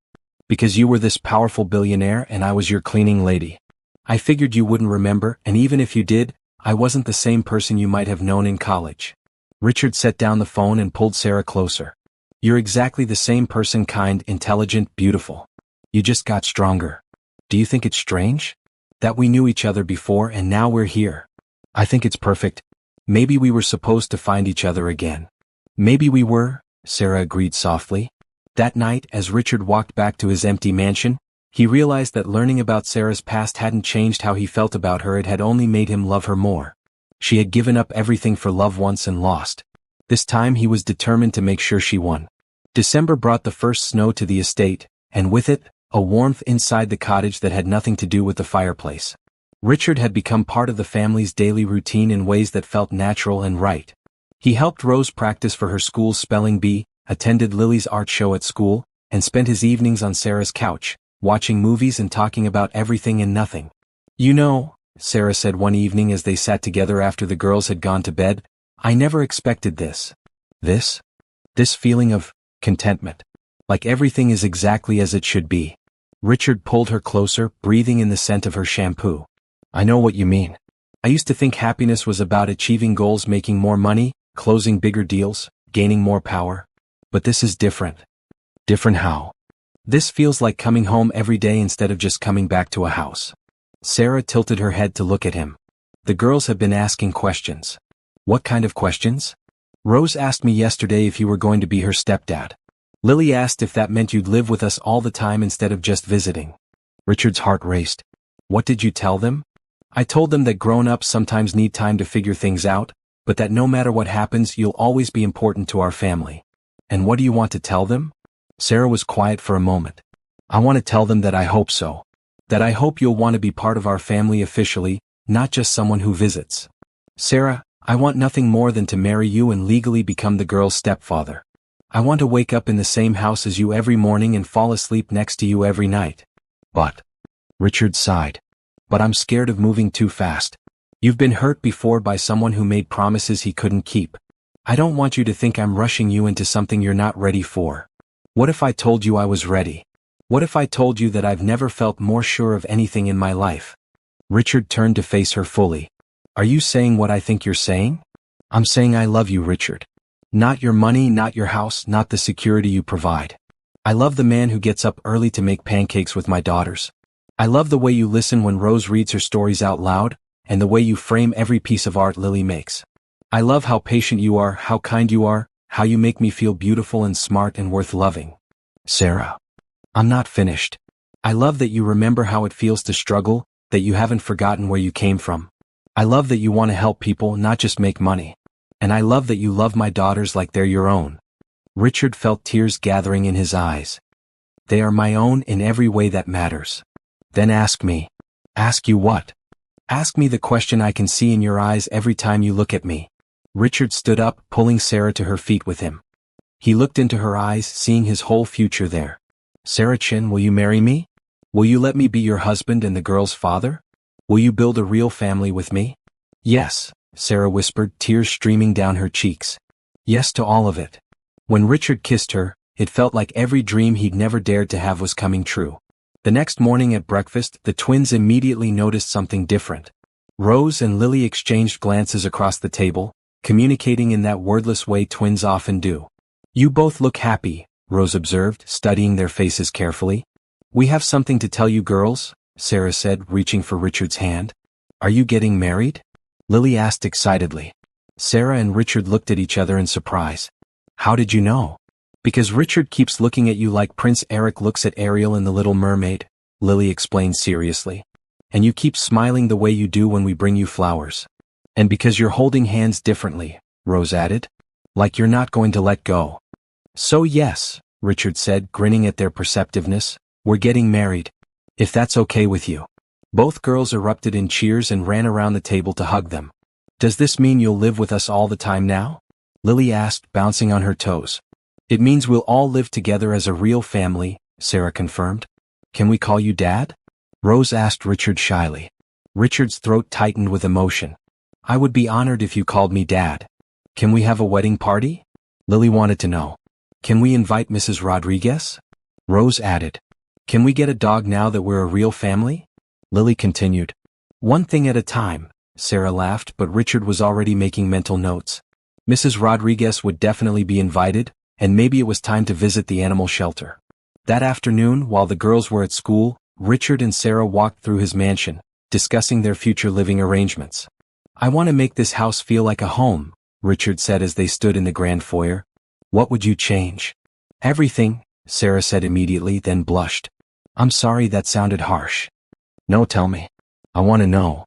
Because you were this powerful billionaire and I was your cleaning lady. I figured you wouldn't remember, and even if you did, I wasn't the same person you might have known in college. Richard set down the phone and pulled Sarah closer. You're exactly the same person, kind, intelligent, beautiful. You just got stronger. Do you think it's strange? That we knew each other before and now we're here. I think it's perfect. Maybe we were supposed to find each other again. Maybe we were, Sarah agreed softly. That night, as Richard walked back to his empty mansion, he realized that learning about Sarah's past hadn't changed how he felt about her. It had only made him love her more. She had given up everything for love once and lost. This time he was determined to make sure she won. December brought the first snow to the estate, and with it, a warmth inside the cottage that had nothing to do with the fireplace. Richard had become part of the family's daily routine in ways that felt natural and right. He helped Rose practice for her school's spelling bee, attended Lily's art show at school, and spent his evenings on Sarah's couch, watching movies and talking about everything and nothing. You know, Sarah said one evening as they sat together after the girls had gone to bed, I never expected this. This feeling of contentment. Like everything is exactly as it should be. Richard pulled her closer, breathing in the scent of her shampoo. I know what you mean. I used to think happiness was about achieving goals, making more money, closing bigger deals, gaining more power. But this is different. Different how? This feels like coming home every day instead of just coming back to a house. Sarah tilted her head to look at him. The girls have been asking questions. What kind of questions? Rose asked me yesterday if you were going to be her stepdad. Lily asked if that meant you'd live with us all the time instead of just visiting. Richard's heart raced. What did you tell them? I told them that grown-ups sometimes need time to figure things out, but that no matter what happens you'll always be important to our family. And what do you want to tell them? Sarah was quiet for a moment. I want to tell them that I hope so. That I hope you'll want to be part of our family officially, not just someone who visits. Sarah, I want nothing more than to marry you and legally become the girl's stepfather. I want to wake up in the same house as you every morning and fall asleep next to you every night. But, Richard sighed. But I'm scared of moving too fast. You've been hurt before by someone who made promises he couldn't keep. I don't want you to think I'm rushing you into something you're not ready for. What if I told you I was ready? What if I told you that I've never felt more sure of anything in my life? Richard turned to face her fully. Are you saying what I think you're saying? I'm saying I love you, Richard. Not your money, not your house, not the security you provide. I love the man who gets up early to make pancakes with my daughters. I love the way you listen when Rose reads her stories out loud, and the way you frame every piece of art Lily makes. I love how patient you are, how kind you are, how you make me feel beautiful and smart and worth loving. Sarah. I'm not finished. I love that you remember how it feels to struggle, that you haven't forgotten where you came from. I love that you want to help people, not just make money. And I love that you love my daughters like they're your own. Richard felt tears gathering in his eyes. They are my own in every way that matters. Then ask me. Ask you what? Ask me the question I can see in your eyes every time you look at me. Richard stood up, pulling Sarah to her feet with him. He looked into her eyes, seeing his whole future there. Sarah Chin, will you marry me? Will you let me be your husband and the girl's father? Will you build a real family with me? Yes, Sarah whispered, tears streaming down her cheeks. Yes to all of it. When Richard kissed her, it felt like every dream he'd never dared to have was coming true. The next morning at breakfast, the twins immediately noticed something different. Rose and Lily exchanged glances across the table, communicating in that wordless way twins often do. You both look happy, Rose observed, studying their faces carefully. We have something to tell you girls, Sarah said, reaching for Richard's hand. Are you getting married? Lily asked excitedly. Sarah and Richard looked at each other in surprise. How did you know? Because Richard keeps looking at you like Prince Eric looks at Ariel in The Little Mermaid, Lily explained seriously. And you keep smiling the way you do when we bring you flowers. And because you're holding hands differently, Rose added. Like you're not going to let go. So yes, Richard said, grinning at their perceptiveness, we're getting married. If that's okay with you. Both girls erupted in cheers and ran around the table to hug them. Does this mean you'll live with us all the time now? Lily asked, bouncing on her toes. It means we'll all live together as a real family, Sarah confirmed. Can we call you Dad? Rose asked Richard shyly. Richard's throat tightened with emotion. I would be honored if you called me Dad. Can we have a wedding party? Lily wanted to know. Can we invite Mrs. Rodriguez? Rose added. Can we get a dog now that we're a real family? Lily continued. One thing at a time, Sarah laughed, but Richard was already making mental notes. Mrs. Rodriguez would definitely be invited, and maybe it was time to visit the animal shelter. That afternoon, while the girls were at school, Richard and Sarah walked through his mansion, discussing their future living arrangements. I want to make this house feel like a home, Richard said as they stood in the grand foyer. What would you change? Everything, Sarah said immediately, then blushed. I'm sorry that sounded harsh. No, tell me. I want to know.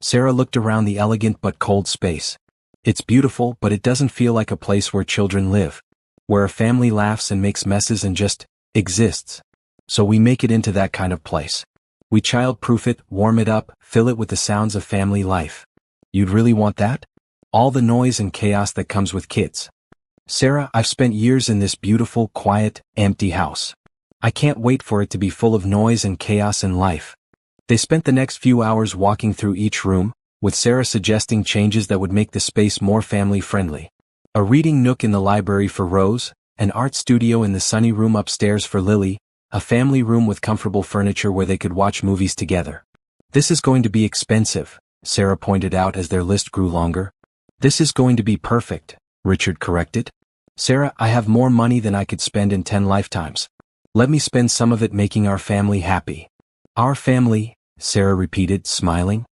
Sarah looked around the elegant but cold space. It's beautiful, but it doesn't feel like a place where children live. Where a family laughs and makes messes and just exists. So we make it into that kind of place. We child-proof it, warm it up, fill it with the sounds of family life. You'd really want that? All the noise and chaos that comes with kids. Sarah, I've spent years in this beautiful, quiet, empty house. I can't wait for it to be full of noise and chaos and life. They spent the next few hours walking through each room, with Sarah suggesting changes that would make the space more family-friendly. A reading nook in the library for Rose, an art studio in the sunny room upstairs for Lily, a family room with comfortable furniture where they could watch movies together. This is going to be expensive, Sarah pointed out as their list grew longer. This is going to be perfect, Richard corrected. Sarah, I have more money than I could spend in 10 lifetimes. Let me spend some of it making our family happy. Our family, Sarah repeated, smiling.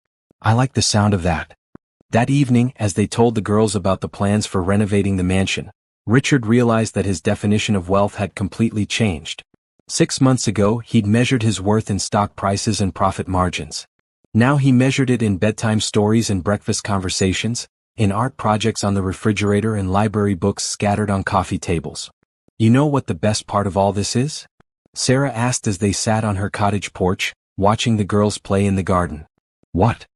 I like the sound of that. That evening, as they told the girls about the plans for renovating the mansion, Richard realized that his definition of wealth had completely changed. 6 months ago, he'd measured his worth in stock prices and profit margins. Now he measured it in bedtime stories and breakfast conversations, in art projects on the refrigerator and library books scattered on coffee tables. You know what the best part of all this is? Sarah asked as they sat on her cottage porch, watching the girls play in the garden. What?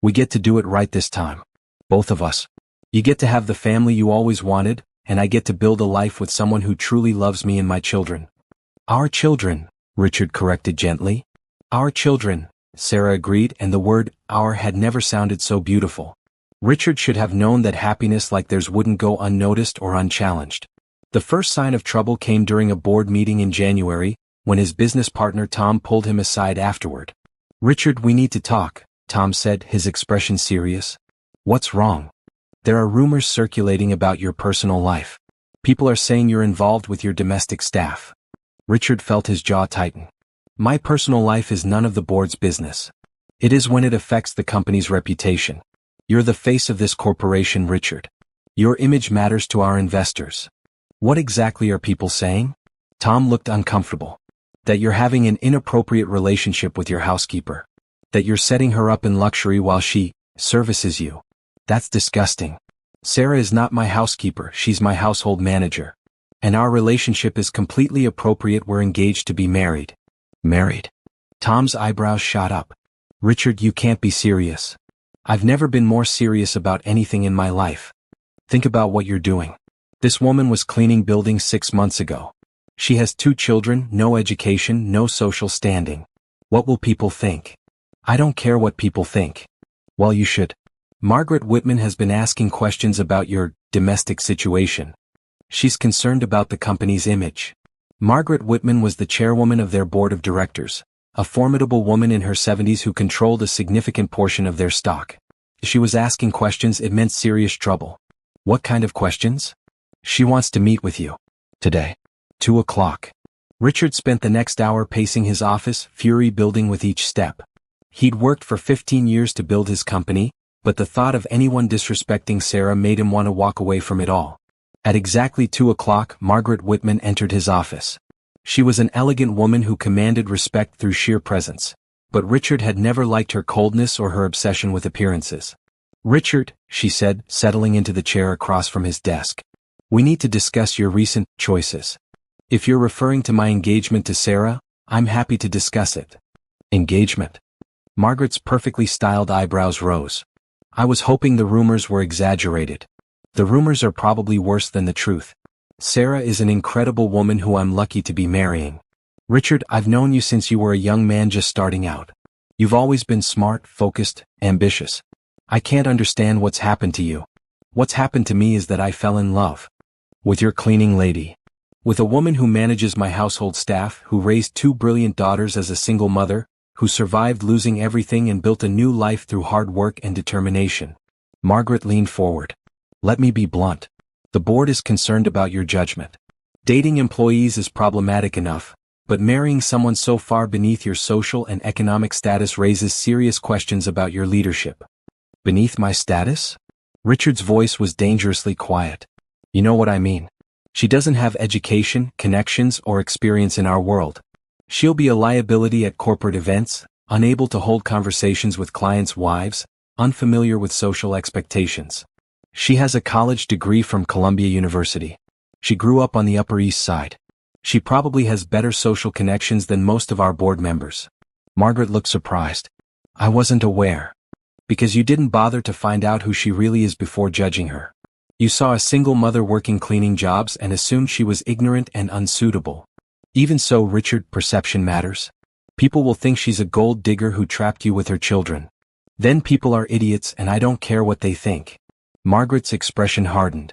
We get to do it right this time. Both of us. You get to have the family you always wanted, and I get to build a life with someone who truly loves me and my children. Our children, Richard corrected gently. Our children, Sarah agreed, and the word our had never sounded so beautiful. Richard should have known that happiness like theirs wouldn't go unnoticed or unchallenged. The first sign of trouble came during a board meeting in January, when his business partner Tom pulled him aside afterward. Richard, we need to talk, Tom said, his expression serious. What's wrong? There are rumors circulating about your personal life. People are saying you're involved with your domestic staff. Richard felt his jaw tighten. My personal life is none of the board's business. It is when it affects the company's reputation. You're the face of this corporation, Richard. Your image matters to our investors. What exactly are people saying? Tom looked uncomfortable. That you're having an inappropriate relationship with your housekeeper. That you're setting her up in luxury while she services you. That's disgusting. Sarah is not my housekeeper, she's my household manager. And our relationship is completely appropriate, we're engaged to be married. Married? Tom's eyebrows shot up. Richard, you can't be serious. I've never been more serious about anything in my life. Think about what you're doing. This woman was cleaning buildings 6 months ago. She has 2 children, no education, no social standing. What will people think? I don't care what people think. Well, you should. Margaret Whitman has been asking questions about your domestic situation. She's concerned about the company's image. Margaret Whitman was the chairwoman of their board of directors, a formidable woman in her 70s who controlled a significant portion of their stock. She was asking questions, it meant serious trouble. What kind of questions? She wants to meet with you. Today. 2 o'clock. Richard spent the next hour pacing his office, fury building with each step. He'd worked for 15 years to build his company, but the thought of anyone disrespecting Sarah made him want to walk away from it all. At exactly 2 o'clock, Margaret Whitman entered his office. She was an elegant woman who commanded respect through sheer presence. But Richard had never liked her coldness or her obsession with appearances. Richard, she said, settling into the chair across from his desk. We need to discuss your recent choices. If you're referring to my engagement to Sarah, I'm happy to discuss it. Engagement? Margaret's perfectly styled eyebrows rose. I was hoping the rumors were exaggerated. The rumors are probably worse than the truth. Sarah is an incredible woman who I'm lucky to be marrying. Richard, I've known you since you were a young man just starting out. You've always been smart, focused, ambitious. I can't understand what's happened to you. What's happened to me is that I fell in love. With your cleaning lady. With a woman who manages my household staff, who raised 2 brilliant daughters as a single mother, who survived losing everything and built a new life through hard work and determination. Margaret leaned forward. Let me be blunt. The board is concerned about your judgment. Dating employees is problematic enough, but marrying someone so far beneath your social and economic status raises serious questions about your leadership. Beneath my status? Richard's voice was dangerously quiet. You know what I mean. She doesn't have education, connections, or experience in our world. She'll be a liability at corporate events, unable to hold conversations with clients' wives, unfamiliar with social expectations. She has a college degree from Columbia University. She grew up on the Upper East Side. She probably has better social connections than most of our board members. Margaret looked surprised. I wasn't aware. Because you didn't bother to find out who she really is before judging her. You saw a single mother working cleaning jobs and assumed she was ignorant and unsuitable. Even so, Richard, perception matters. People will think she's a gold digger who trapped you with her children. Then people are idiots and I don't care what they think. Margaret's expression hardened.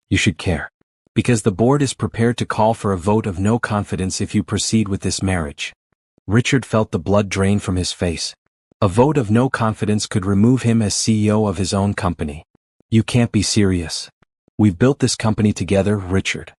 You should care. Because the board is prepared to call for a vote of no confidence if you proceed with this marriage. Richard felt the blood drain from his face. A vote of no confidence could remove him as CEO of his own company. You can't be serious. We've built this company together, Richard.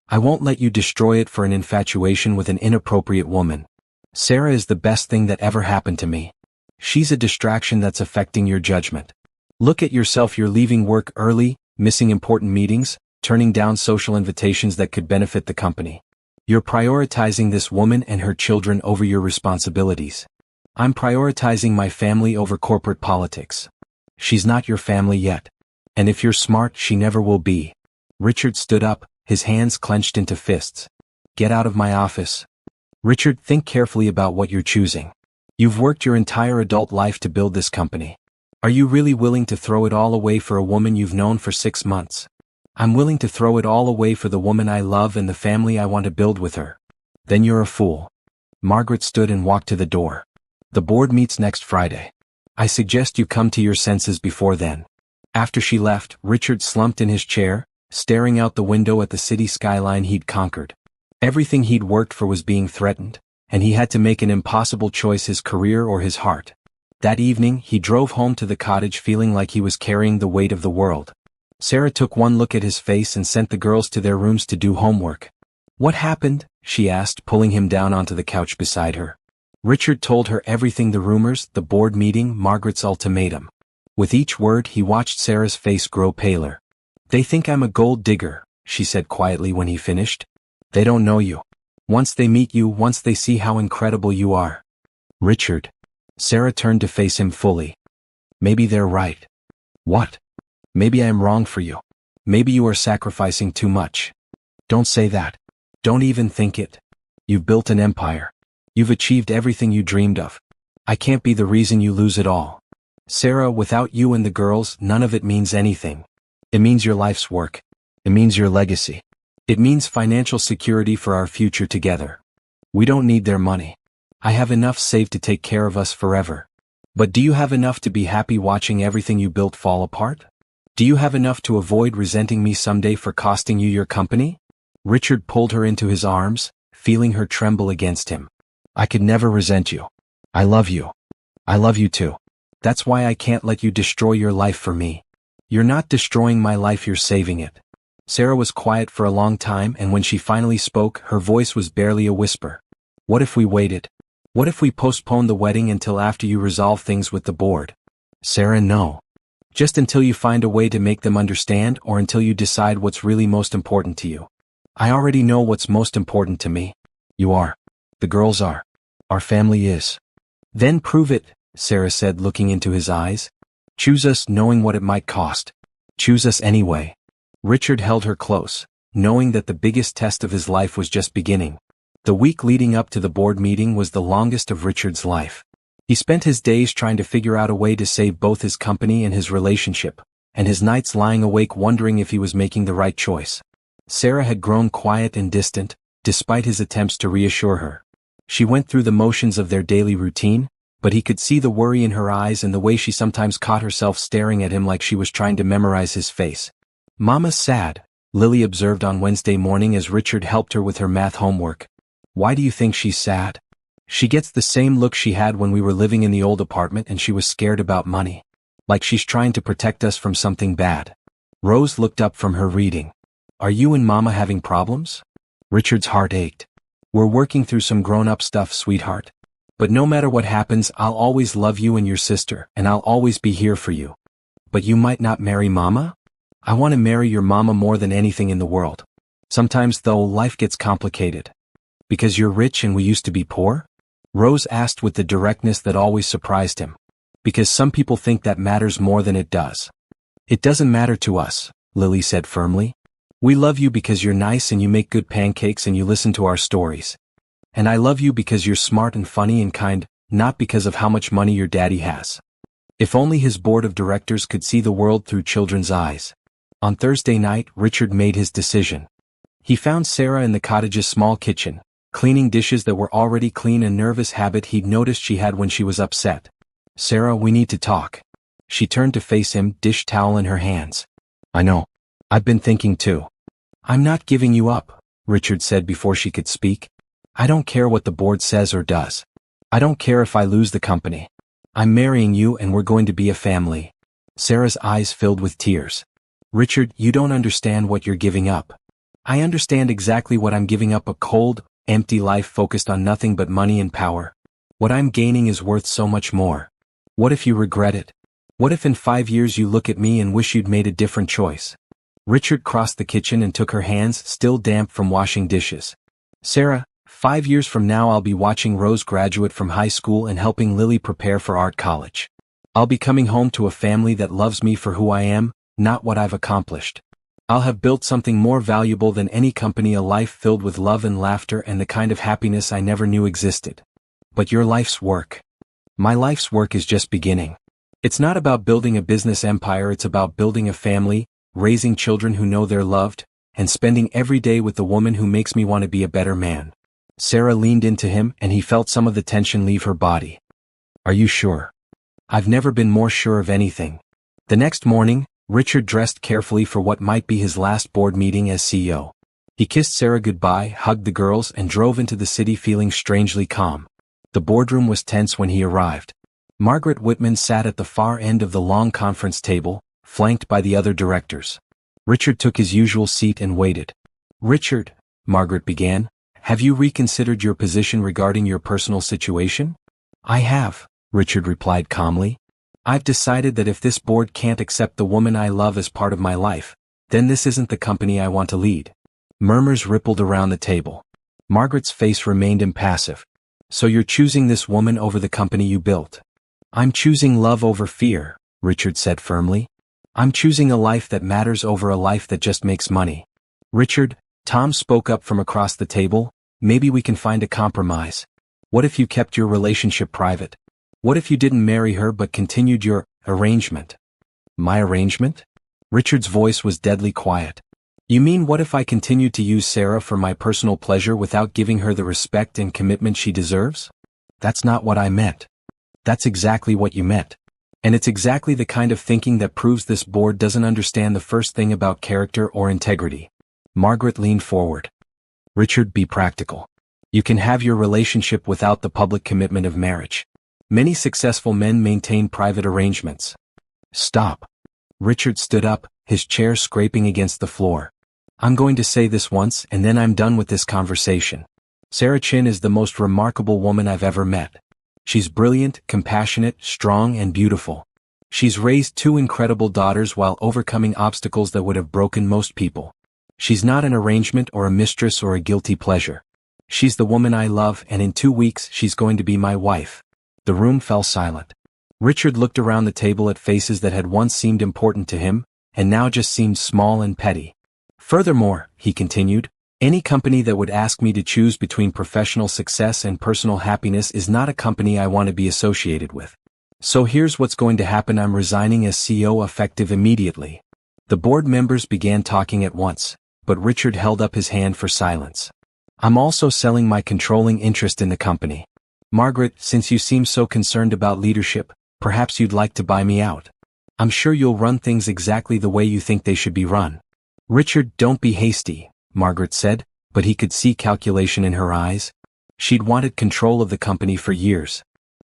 I won't let you destroy it for an infatuation with an inappropriate woman. Sarah is the best thing that ever happened to me. She's a distraction that's affecting your judgment. Look at yourself, you're leaving work early, missing important meetings, turning down social invitations that could benefit the company. You're prioritizing this woman and her children over your responsibilities. I'm prioritizing my family over corporate politics. She's not your family yet. And if you're smart, she never will be. Richard stood up, his hands clenched into fists. Get out of my office. Richard, think carefully about what you're choosing. You've worked your entire adult life to build this company. Are you really willing to throw it all away for a woman you've known for 6 months? I'm willing to throw it all away for the woman I love and the family I want to build with her. Then you're a fool. Margaret stood and walked to the door. The board meets next Friday. I suggest you come to your senses before then. After she left, Richard slumped in his chair, staring out the window at the city skyline he'd conquered. Everything he'd worked for was being threatened, and he had to make an impossible choice: his career or his heart. That evening, he drove home to the cottage feeling like he was carrying the weight of the world. Sarah took one look at his face and sent the girls to their rooms to do homework. What happened? She asked, pulling him down onto the couch beside her. Richard told her everything: the rumors, the board meeting, Margaret's ultimatum. With each word, he watched Sarah's face grow paler. They think I'm a gold digger, she said quietly when he finished. They don't know you. Once they meet you, once they see how incredible you are. Richard. Sarah turned to face him fully. Maybe they're right. What? Maybe I'm wrong for you. Maybe you are sacrificing too much. Don't say that. Don't even think it. You've built an empire. You've achieved everything you dreamed of. I can't be the reason you lose it all. Sarah, without you and the girls, none of it means anything. It means your life's work. It means your legacy. It means financial security for our future together. We don't need their money. I have enough saved to take care of us forever. But do you have enough to be happy watching everything you built fall apart? Do you have enough to avoid resenting me someday for costing you your company? Richard pulled her into his arms, feeling her tremble against him. I could never resent you. I love you. I love you too. That's why I can't let you destroy your life for me. You're not destroying my life, you're saving it. Sarah was quiet for a long time, and when she finally spoke, her voice was barely a whisper. What if we waited? What if we postponed the wedding until after you resolve things with the board? Sarah, no. Just until you find a way to make them understand, or until you decide what's really most important to you. I already know what's most important to me. You are. The girls are. Our family is. Then prove it, Sarah said, looking into his eyes. Choose us, knowing what it might cost. Choose us anyway. Richard held her close, knowing that the biggest test of his life was just beginning. The week leading up to the board meeting was the longest of Richard's life. He spent his days trying to figure out a way to save both his company and his relationship, and his nights lying awake wondering if he was making the right choice. Sarah had grown quiet and distant, despite his attempts to reassure her. She went through the motions of their daily routine, but he could see the worry in her eyes and the way she sometimes caught herself staring at him like she was trying to memorize his face. Mama's sad, Lily observed on Wednesday morning as Richard helped her with her math homework. Why do you think she's sad? She gets the same look she had when we were living in the old apartment and she was scared about money. Like she's trying to protect us from something bad. Rose looked up from her reading. Are you and Mama having problems? Richard's heart ached. We're working through some grown-up stuff, sweetheart. But no matter what happens, I'll always love you and your sister, and I'll always be here for you. But you might not marry Mama? I want to marry your Mama more than anything in the world. Sometimes, though, life gets complicated. Because you're rich and we used to be poor? Rose asked with the directness that always surprised him. Because some people think that matters more than it does. It doesn't matter to us, Lily said firmly. We love you because you're nice and you make good pancakes and you listen to our stories. And I love you because you're smart and funny and kind, not because of how much money your daddy has. If only his board of directors could see the world through children's eyes. On Thursday night, Richard made his decision. He found Sarah in the cottage's small kitchen, cleaning dishes that were already clean, a nervous habit he'd noticed she had when she was upset. Sarah, we need to talk. She turned to face him, dish towel in her hands. I know. I've been thinking too. I'm not giving you up, Richard said before she could speak. I don't care what the board says or does. I don't care if I lose the company. I'm marrying you and we're going to be a family. Sarah's eyes filled with tears. Richard, you don't understand what you're giving up. I understand exactly what I'm giving up: a cold, empty life focused on nothing but money and power. What I'm gaining is worth so much more. What if you regret it? What if in 5 years you look at me and wish you'd made a different choice? Richard crossed the kitchen and took her hands, still damp from washing dishes. Sarah, 5 years from now I'll be watching Rose graduate from high school and helping Lily prepare for art college. I'll be coming home to a family that loves me for who I am, not what I've accomplished. I'll have built something more valuable than any company, a life filled with love and laughter and the kind of happiness I never knew existed. But your life's work. My life's work is just beginning. It's not about building a business empire, it's about building a family, raising children who know they're loved, and spending every day with the woman who makes me want to be a better man. Sarah leaned into him and he felt some of the tension leave her body. Are you sure? I've never been more sure of anything. The next morning, Richard dressed carefully for what might be his last board meeting as CEO. He kissed Sarah goodbye, hugged the girls, and drove into the city feeling strangely calm. The boardroom was tense when he arrived. Margaret Whitman sat at the far end of the long conference table, flanked by the other directors. Richard took his usual seat and waited. Richard, Margaret began, have you reconsidered your position regarding your personal situation? I have, Richard replied calmly. I've decided that if this board can't accept the woman I love as part of my life, then this isn't the company I want to lead. Murmurs rippled around the table. Margaret's face remained impassive. So you're choosing this woman over the company you built? I'm choosing love over fear, Richard said firmly. I'm choosing a life that matters over a life that just makes money. Richard, Tom spoke up from across the table, maybe we can find a compromise. What if you kept your relationship private? What if you didn't marry her but continued your arrangement? My arrangement? Richard's voice was deadly quiet. You mean what if I continued to use Sarah for my personal pleasure without giving her the respect and commitment she deserves? That's not what I meant. That's exactly what you meant. And it's exactly the kind of thinking that proves this board doesn't understand the first thing about character or integrity. Margaret leaned forward. Richard, be practical. You can have your relationship without the public commitment of marriage. Many successful men maintain private arrangements. Stop. Richard stood up, his chair scraping against the floor. I'm going to say this once and then I'm done with this conversation. Sarah Chin is the most remarkable woman I've ever met. She's brilliant, compassionate, strong, and beautiful. She's raised 2 incredible daughters while overcoming obstacles that would have broken most people. She's not an arrangement or a mistress or a guilty pleasure. She's the woman I love, and in 2 weeks she's going to be my wife. The room fell silent. Richard looked around the table at faces that had once seemed important to him, and now just seemed small and petty. Furthermore, he continued, any company that would ask me to choose between professional success and personal happiness is not a company I want to be associated with. So here's what's going to happen. I'm resigning as CEO effective immediately. The board members began talking at once, but Richard held up his hand for silence. I'm also selling my controlling interest in the company. Margaret, since you seem so concerned about leadership, perhaps you'd like to buy me out. I'm sure you'll run things exactly the way you think they should be run. Richard, don't be hasty, Margaret said, but he could see calculation in her eyes. She'd wanted control of the company for years.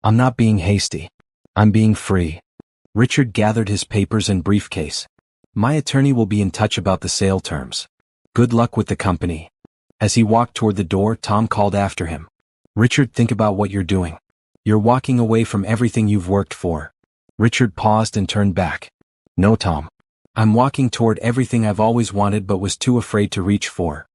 I'm not being hasty. I'm being free. Richard gathered his papers and briefcase. My attorney will be in touch about the sale terms. Good luck with the company. As he walked toward the door, Tom called after him. Richard, think about what you're doing. You're walking away from everything you've worked for. Richard paused and turned back. No, Tom. I'm walking toward everything I've always wanted but was too afraid to reach for.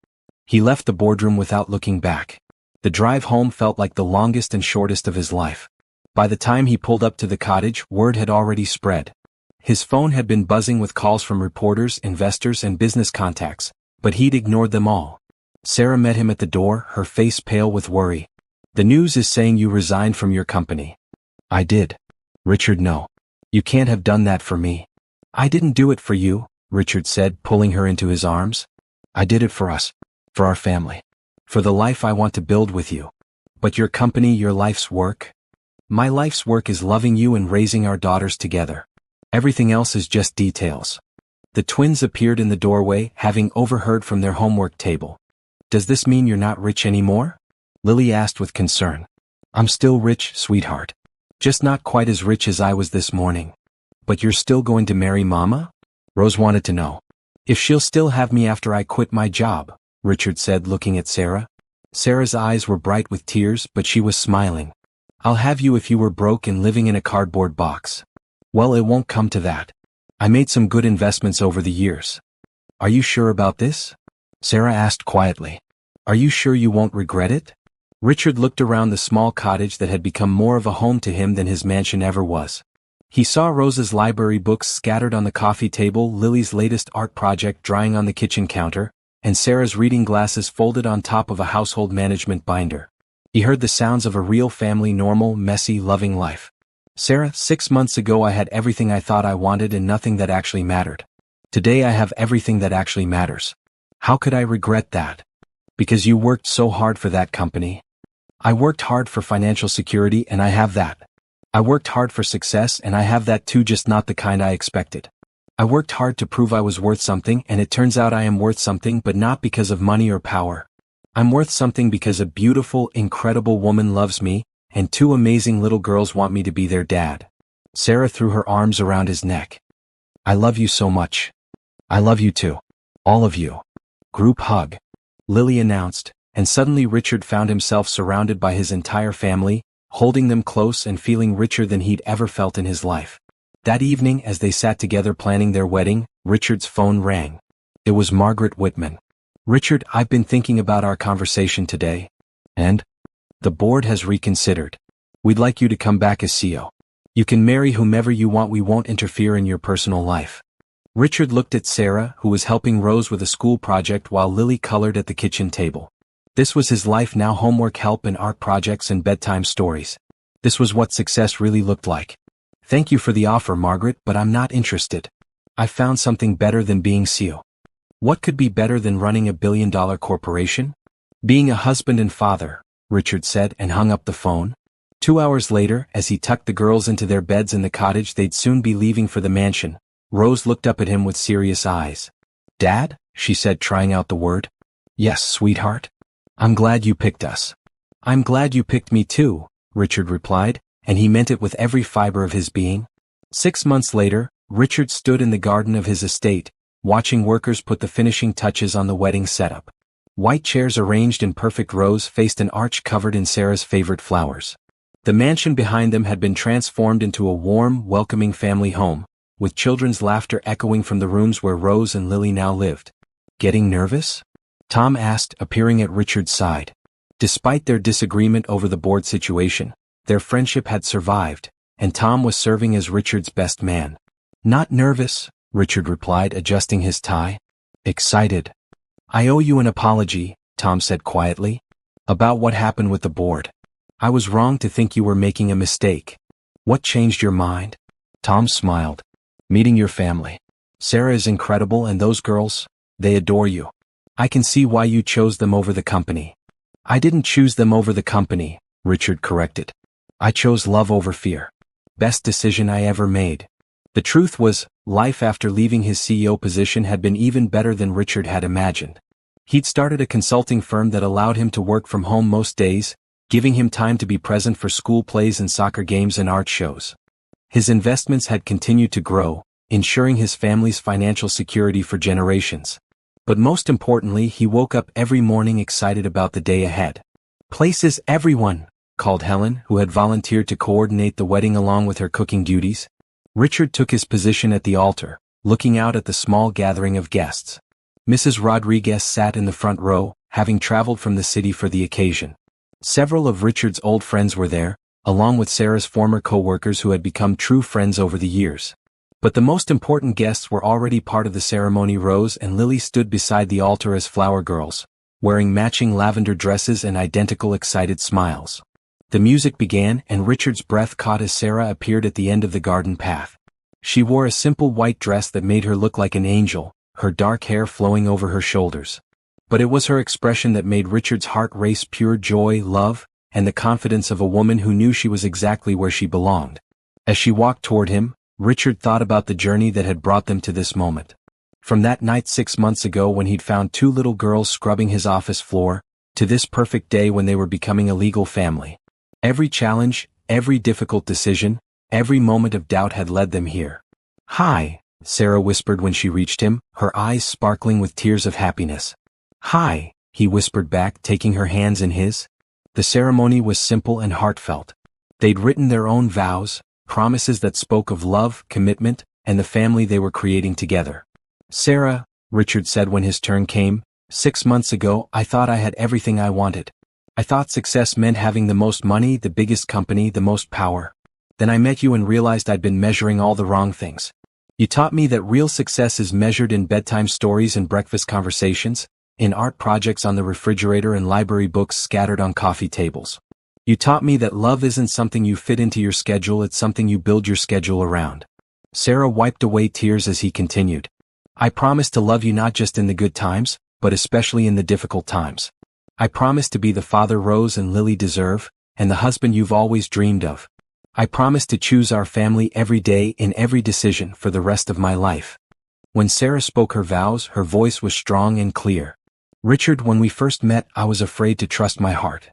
He left the boardroom without looking back. The drive home felt like the longest and shortest of his life. By the time he pulled up to the cottage, word had already spread. His phone had been buzzing with calls from reporters, investors, and business contacts, but he'd ignored them all. Sarah met him at the door, her face pale with worry. The news is saying you resigned from your company. I did. Richard, no. You can't have done that for me. I didn't do it for you, Richard said, pulling her into his arms. I did it for us. For our family. For the life I want to build with you. But your company, your life's work? My life's work is loving you and raising our daughters together. Everything else is just details. The twins appeared in the doorway, having overheard from their homework table. Does this mean you're not rich anymore? Lily asked with concern. I'm still rich, sweetheart. Just not quite as rich as I was this morning. But you're still going to marry Mama? Rose wanted to know. If she'll still have me after I quit my job, Richard said, looking at Sarah. Sarah's eyes were bright with tears, but she was smiling. I'll have you if you were broke and living in a cardboard box. Well, it won't come to that. I made some good investments over the years. Are you sure about this? Sarah asked quietly. Are you sure you won't regret it? Richard looked around the small cottage that had become more of a home to him than his mansion ever was. He saw Rose's library books scattered on the coffee table, Lily's latest art project drying on the kitchen counter, and Sarah's reading glasses folded on top of a household management binder. He heard the sounds of a real family, normal, messy, loving life. Sarah, 6 months ago I had everything I thought I wanted and nothing that actually mattered. Today I have everything that actually matters. How could I regret that? Because you worked so hard for that company. I worked hard for financial security and I have that. I worked hard for success and I have that too, just not the kind I expected. I worked hard to prove I was worth something and it turns out I am worth something, but not because of money or power. I'm worth something because a beautiful, incredible woman loves me and 2 amazing little girls want me to be their dad. Sarah threw her arms around his neck. I love you so much. I love you too. All of you. Group hug. Lily announced, and suddenly Richard found himself surrounded by his entire family, holding them close and feeling richer than he'd ever felt in his life. That evening, as they sat together planning their wedding, Richard's phone rang. It was Margaret Whitman. Richard, I've been thinking about our conversation today. And? The board has reconsidered. We'd like you to come back as CEO. You can marry whomever you want, we won't interfere in your personal life. Richard looked at Sarah, who was helping Rose with a school project while Lily colored at the kitchen table. This was his life now, homework help and art projects and bedtime stories. This was what success really looked like. Thank you for the offer, Margaret, but I'm not interested. I found something better than being CEO. What could be better than running a billion-dollar corporation? Being a husband and father, Richard said and hung up the phone. 2 hours later, as he tucked the girls into their beds in the cottage they'd soon be leaving for the mansion, Rose looked up at him with serious eyes. Dad? She said, trying out the word. Yes, sweetheart. I'm glad you picked us. I'm glad you picked me too, Richard replied, and he meant it with every fiber of his being. 6 months later, Richard stood in the garden of his estate, watching workers put the finishing touches on the wedding setup. White chairs arranged in perfect rows faced an arch covered in Sarah's favorite flowers. The mansion behind them had been transformed into a warm, welcoming family home, with children's laughter echoing from the rooms where Rose and Lily now lived. Getting nervous? Tom asked, appearing at Richard's side. Despite their disagreement over the board situation, their friendship had survived, and Tom was serving as Richard's best man. Not nervous, Richard replied, adjusting his tie. Excited. I owe you an apology, Tom said quietly. About what happened with the board. I was wrong to think you were making a mistake. What changed your mind? Tom smiled. Meeting your family. Sarah is incredible and those girls, they adore you. I can see why you chose them over the company. I didn't choose them over the company, Richard corrected. I chose love over fear. Best decision I ever made. The truth was, life after leaving his CEO position had been even better than Richard had imagined. He'd started a consulting firm that allowed him to work from home most days, giving him time to be present for school plays and soccer games and art shows. His investments had continued to grow, ensuring his family's financial security for generations. But most importantly, he woke up every morning excited about the day ahead. Places everyone, called Helen, who had volunteered to coordinate the wedding along with her cooking duties. Richard took his position at the altar, looking out at the small gathering of guests. Mrs. Rodriguez sat in the front row, having traveled from the city for the occasion. Several of Richard's old friends were there, along with Sarah's former co-workers who had become true friends over the years. But the most important guests were already part of the ceremony. Rose and Lily stood beside the altar as flower girls, wearing matching lavender dresses and identical excited smiles. The music began and Richard's breath caught as Sarah appeared at the end of the garden path. She wore a simple white dress that made her look like an angel, her dark hair flowing over her shoulders. But it was her expression that made Richard's heart race, pure joy, love, and the confidence of a woman who knew she was exactly where she belonged. As she walked toward him, Richard thought about the journey that had brought them to this moment. From that night 6 months ago when he'd found 2 little girls scrubbing his office floor, to this perfect day when they were becoming a legal family. Every challenge, every difficult decision, every moment of doubt had led them here. Hi, Sarah whispered when she reached him, her eyes sparkling with tears of happiness. Hi, he whispered back, taking her hands in his. The ceremony was simple and heartfelt. They'd written their own vows, promises that spoke of love, commitment, and the family they were creating together. "Sarah," Richard said when his turn came, "6 months ago I thought I had everything I wanted. I thought success meant having the most money, the biggest company, the most power. Then I met you and realized I'd been measuring all the wrong things. You taught me that real success is measured in bedtime stories and breakfast conversations, in art projects on the refrigerator and library books scattered on coffee tables. You taught me that love isn't something you fit into your schedule, it's something you build your schedule around." Sarah wiped away tears as he continued. "I promise to love you not just in the good times, but especially in the difficult times. I promise to be the father Rose and Lily deserve, and the husband you've always dreamed of. I promise to choose our family every day in every decision for the rest of my life." When Sarah spoke her vows, her voice was strong and clear. "Richard, when we first met, I was afraid to trust my heart.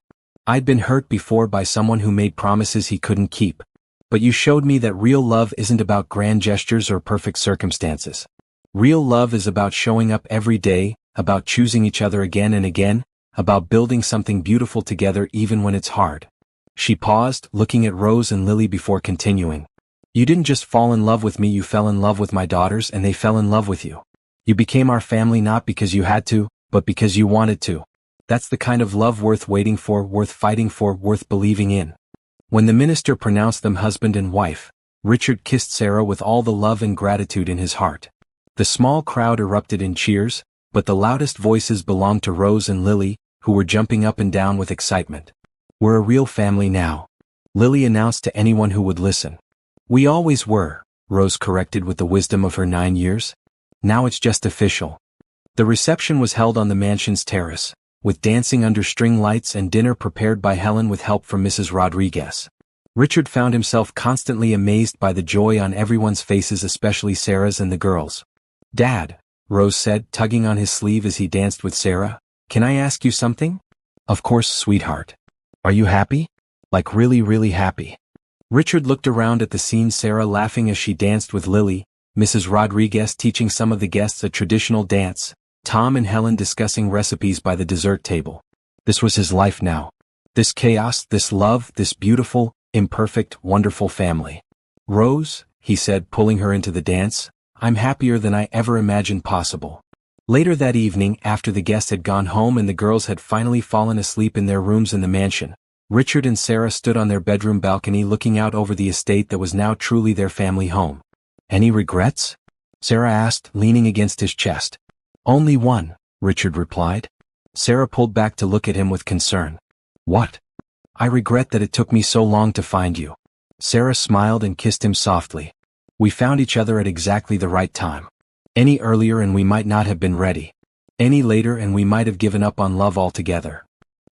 I'd been hurt before by someone who made promises he couldn't keep. But you showed me that real love isn't about grand gestures or perfect circumstances. Real love is about showing up every day, about choosing each other again and again, about building something beautiful together even when it's hard." She paused, looking at Rose and Lily before continuing. "You didn't just fall in love with me, you fell in love with my daughters and they fell in love with you. You became our family not because you had to, but because you wanted to. That's the kind of love worth waiting for, worth fighting for, worth believing in." When the minister pronounced them husband and wife, Richard kissed Sarah with all the love and gratitude in his heart. The small crowd erupted in cheers, but the loudest voices belonged to Rose and Lily, who were jumping up and down with excitement. "We're a real family now," Lily announced to anyone who would listen. "We always were," Rose corrected with the wisdom of her 9 years. "Now it's just official." The reception was held on the mansion's terrace, with dancing under string lights and dinner prepared by Helen with help from Mrs. Rodriguez. Richard found himself constantly amazed by the joy on everyone's faces, especially Sarah's and the girls. "Dad," Rose said, tugging on his sleeve as he danced with Sarah, "can I ask you something?" "Of course, sweetheart. Are you happy? Like really, really happy?" Richard looked around at the scene, Sarah laughing as she danced with Lily, Mrs. Rodriguez teaching some of the guests a traditional dance, Tom and Helen discussing recipes by the dessert table. This was his life now. This chaos, this love, this beautiful, imperfect, wonderful family. "Rose," he said, pulling her into the dance, "I'm happier than I ever imagined possible." Later that evening, after the guests had gone home and the girls had finally fallen asleep in their rooms in the mansion, Richard and Sarah stood on their bedroom balcony looking out over the estate that was now truly their family home. "Any regrets?" Sarah asked, leaning against his chest. "Only one," Richard replied. Sarah pulled back to look at him with concern. "What?" "I regret that it took me so long to find you." Sarah smiled and kissed him softly. "We found each other at exactly the right time. Any earlier and we might not have been ready. Any later and we might have given up on love altogether.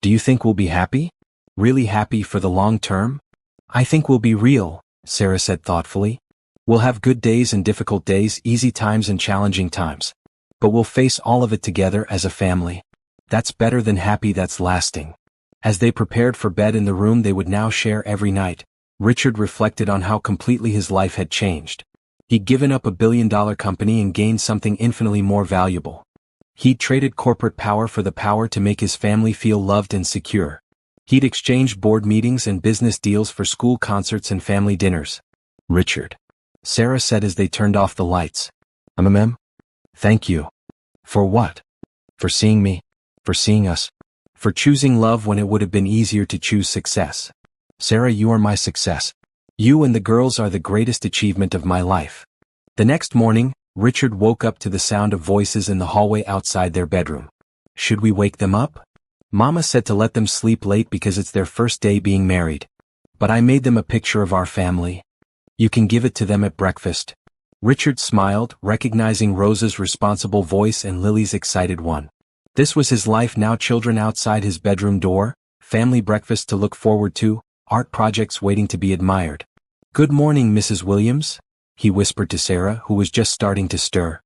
Do you think we'll be happy? Really happy for the long term?" "I think we'll be real," Sarah said thoughtfully. "We'll have good days and difficult days, easy times and challenging times. But we'll face all of it together as a family. That's better than happy, that's lasting." As they prepared for bed in the room they would now share every night, Richard reflected on how completely his life had changed. He'd given up a billion-dollar company and gained something infinitely more valuable. He'd traded corporate power for the power to make his family feel loved and secure. He'd exchanged board meetings and business deals for school concerts and family dinners. "Richard," Sarah said as they turned off the lights. Thank you." "For what?" "For seeing me. For seeing us. For choosing love when it would have been easier to choose success. Sarah, you are my success. You and the girls are the greatest achievement of my life." The next morning, Richard woke up to the sound of voices in the hallway outside their bedroom. "Should we wake them up? Mama said to let them sleep late because it's their first day being married. But I made them a picture of our family. You can give it to them at breakfast." Richard smiled, recognizing Rose's responsible voice and Lily's excited one. This was his life now: children outside his bedroom door, family breakfast to look forward to, art projects waiting to be admired. "Good morning, Mrs. Williams," he whispered to Sarah, who was just starting to stir.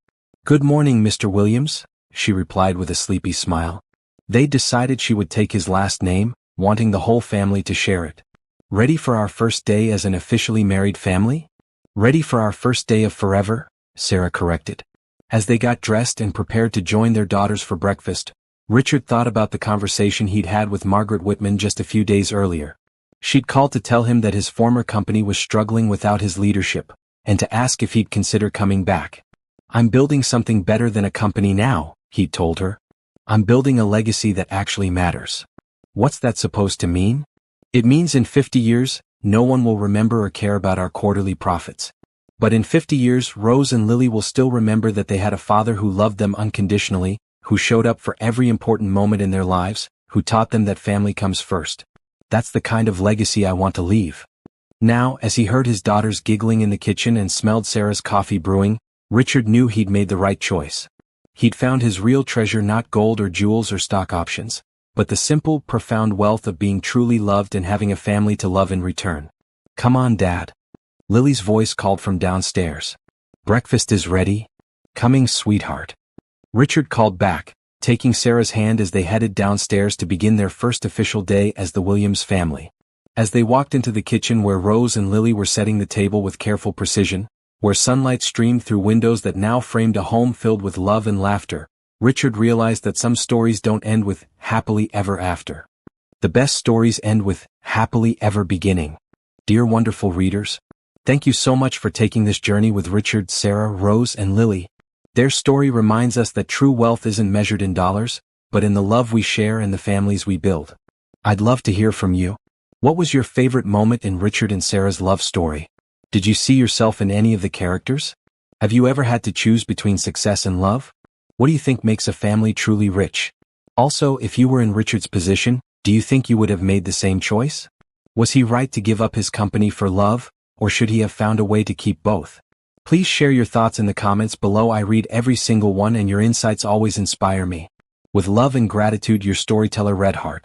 "Good morning, Mr. Williams," she replied with a sleepy smile. They'd decided she would take his last name, wanting the whole family to share it. "Ready for our first day as an officially married family?" "Ready for our first day of forever," Sarah corrected. As they got dressed and prepared to join their daughters for breakfast, Richard thought about the conversation he'd had with Margaret Whitman just a few days earlier. She'd called to tell him that his former company was struggling without his leadership, and to ask if he'd consider coming back. "I'm building something better than a company now," he'd told her. "I'm building a legacy that actually matters." What's that supposed to mean? It means in 50 years, no one will remember or care about our quarterly profits. But in 50 years, Rose and Lily will still remember that they had a father who loved them unconditionally, who showed up for every important moment in their lives, who taught them that family comes first. That's the kind of legacy I want to leave. Now, as he heard his daughters giggling in the kitchen and smelled Sarah's coffee brewing, Richard knew he'd made the right choice. He'd found his real treasure, not gold or jewels or stock options, but the simple, profound wealth of being truly loved and having a family to love in return. "Come on, Dad." Lily's voice called from downstairs. "Breakfast is ready." "Coming, sweetheart." Richard called back, taking Sarah's hand as they headed downstairs to begin their first official day as the Williams family. As they walked into the kitchen where Rose and Lily were setting the table with careful precision, where sunlight streamed through windows that now framed a home filled with love and laughter, Richard realized that some stories don't end with happily ever after. The best stories end with happily ever beginning. Dear wonderful readers, thank you so much for taking this journey with Richard, Sarah, Rose, and Lily. Their story reminds us that true wealth isn't measured in dollars, but in the love we share and the families we build. I'd love to hear from you. What was your favorite moment in Richard and Sarah's love story? Did you see yourself in any of the characters? Have you ever had to choose between success and love? What do you think makes a family truly rich? Also, if you were in Richard's position, do you think you would have made the same choice? Was he right to give up his company for love, or should he have found a way to keep both? Please share your thoughts in the comments below. I read every single one and your insights always inspire me. With love and gratitude, your storyteller Redheart.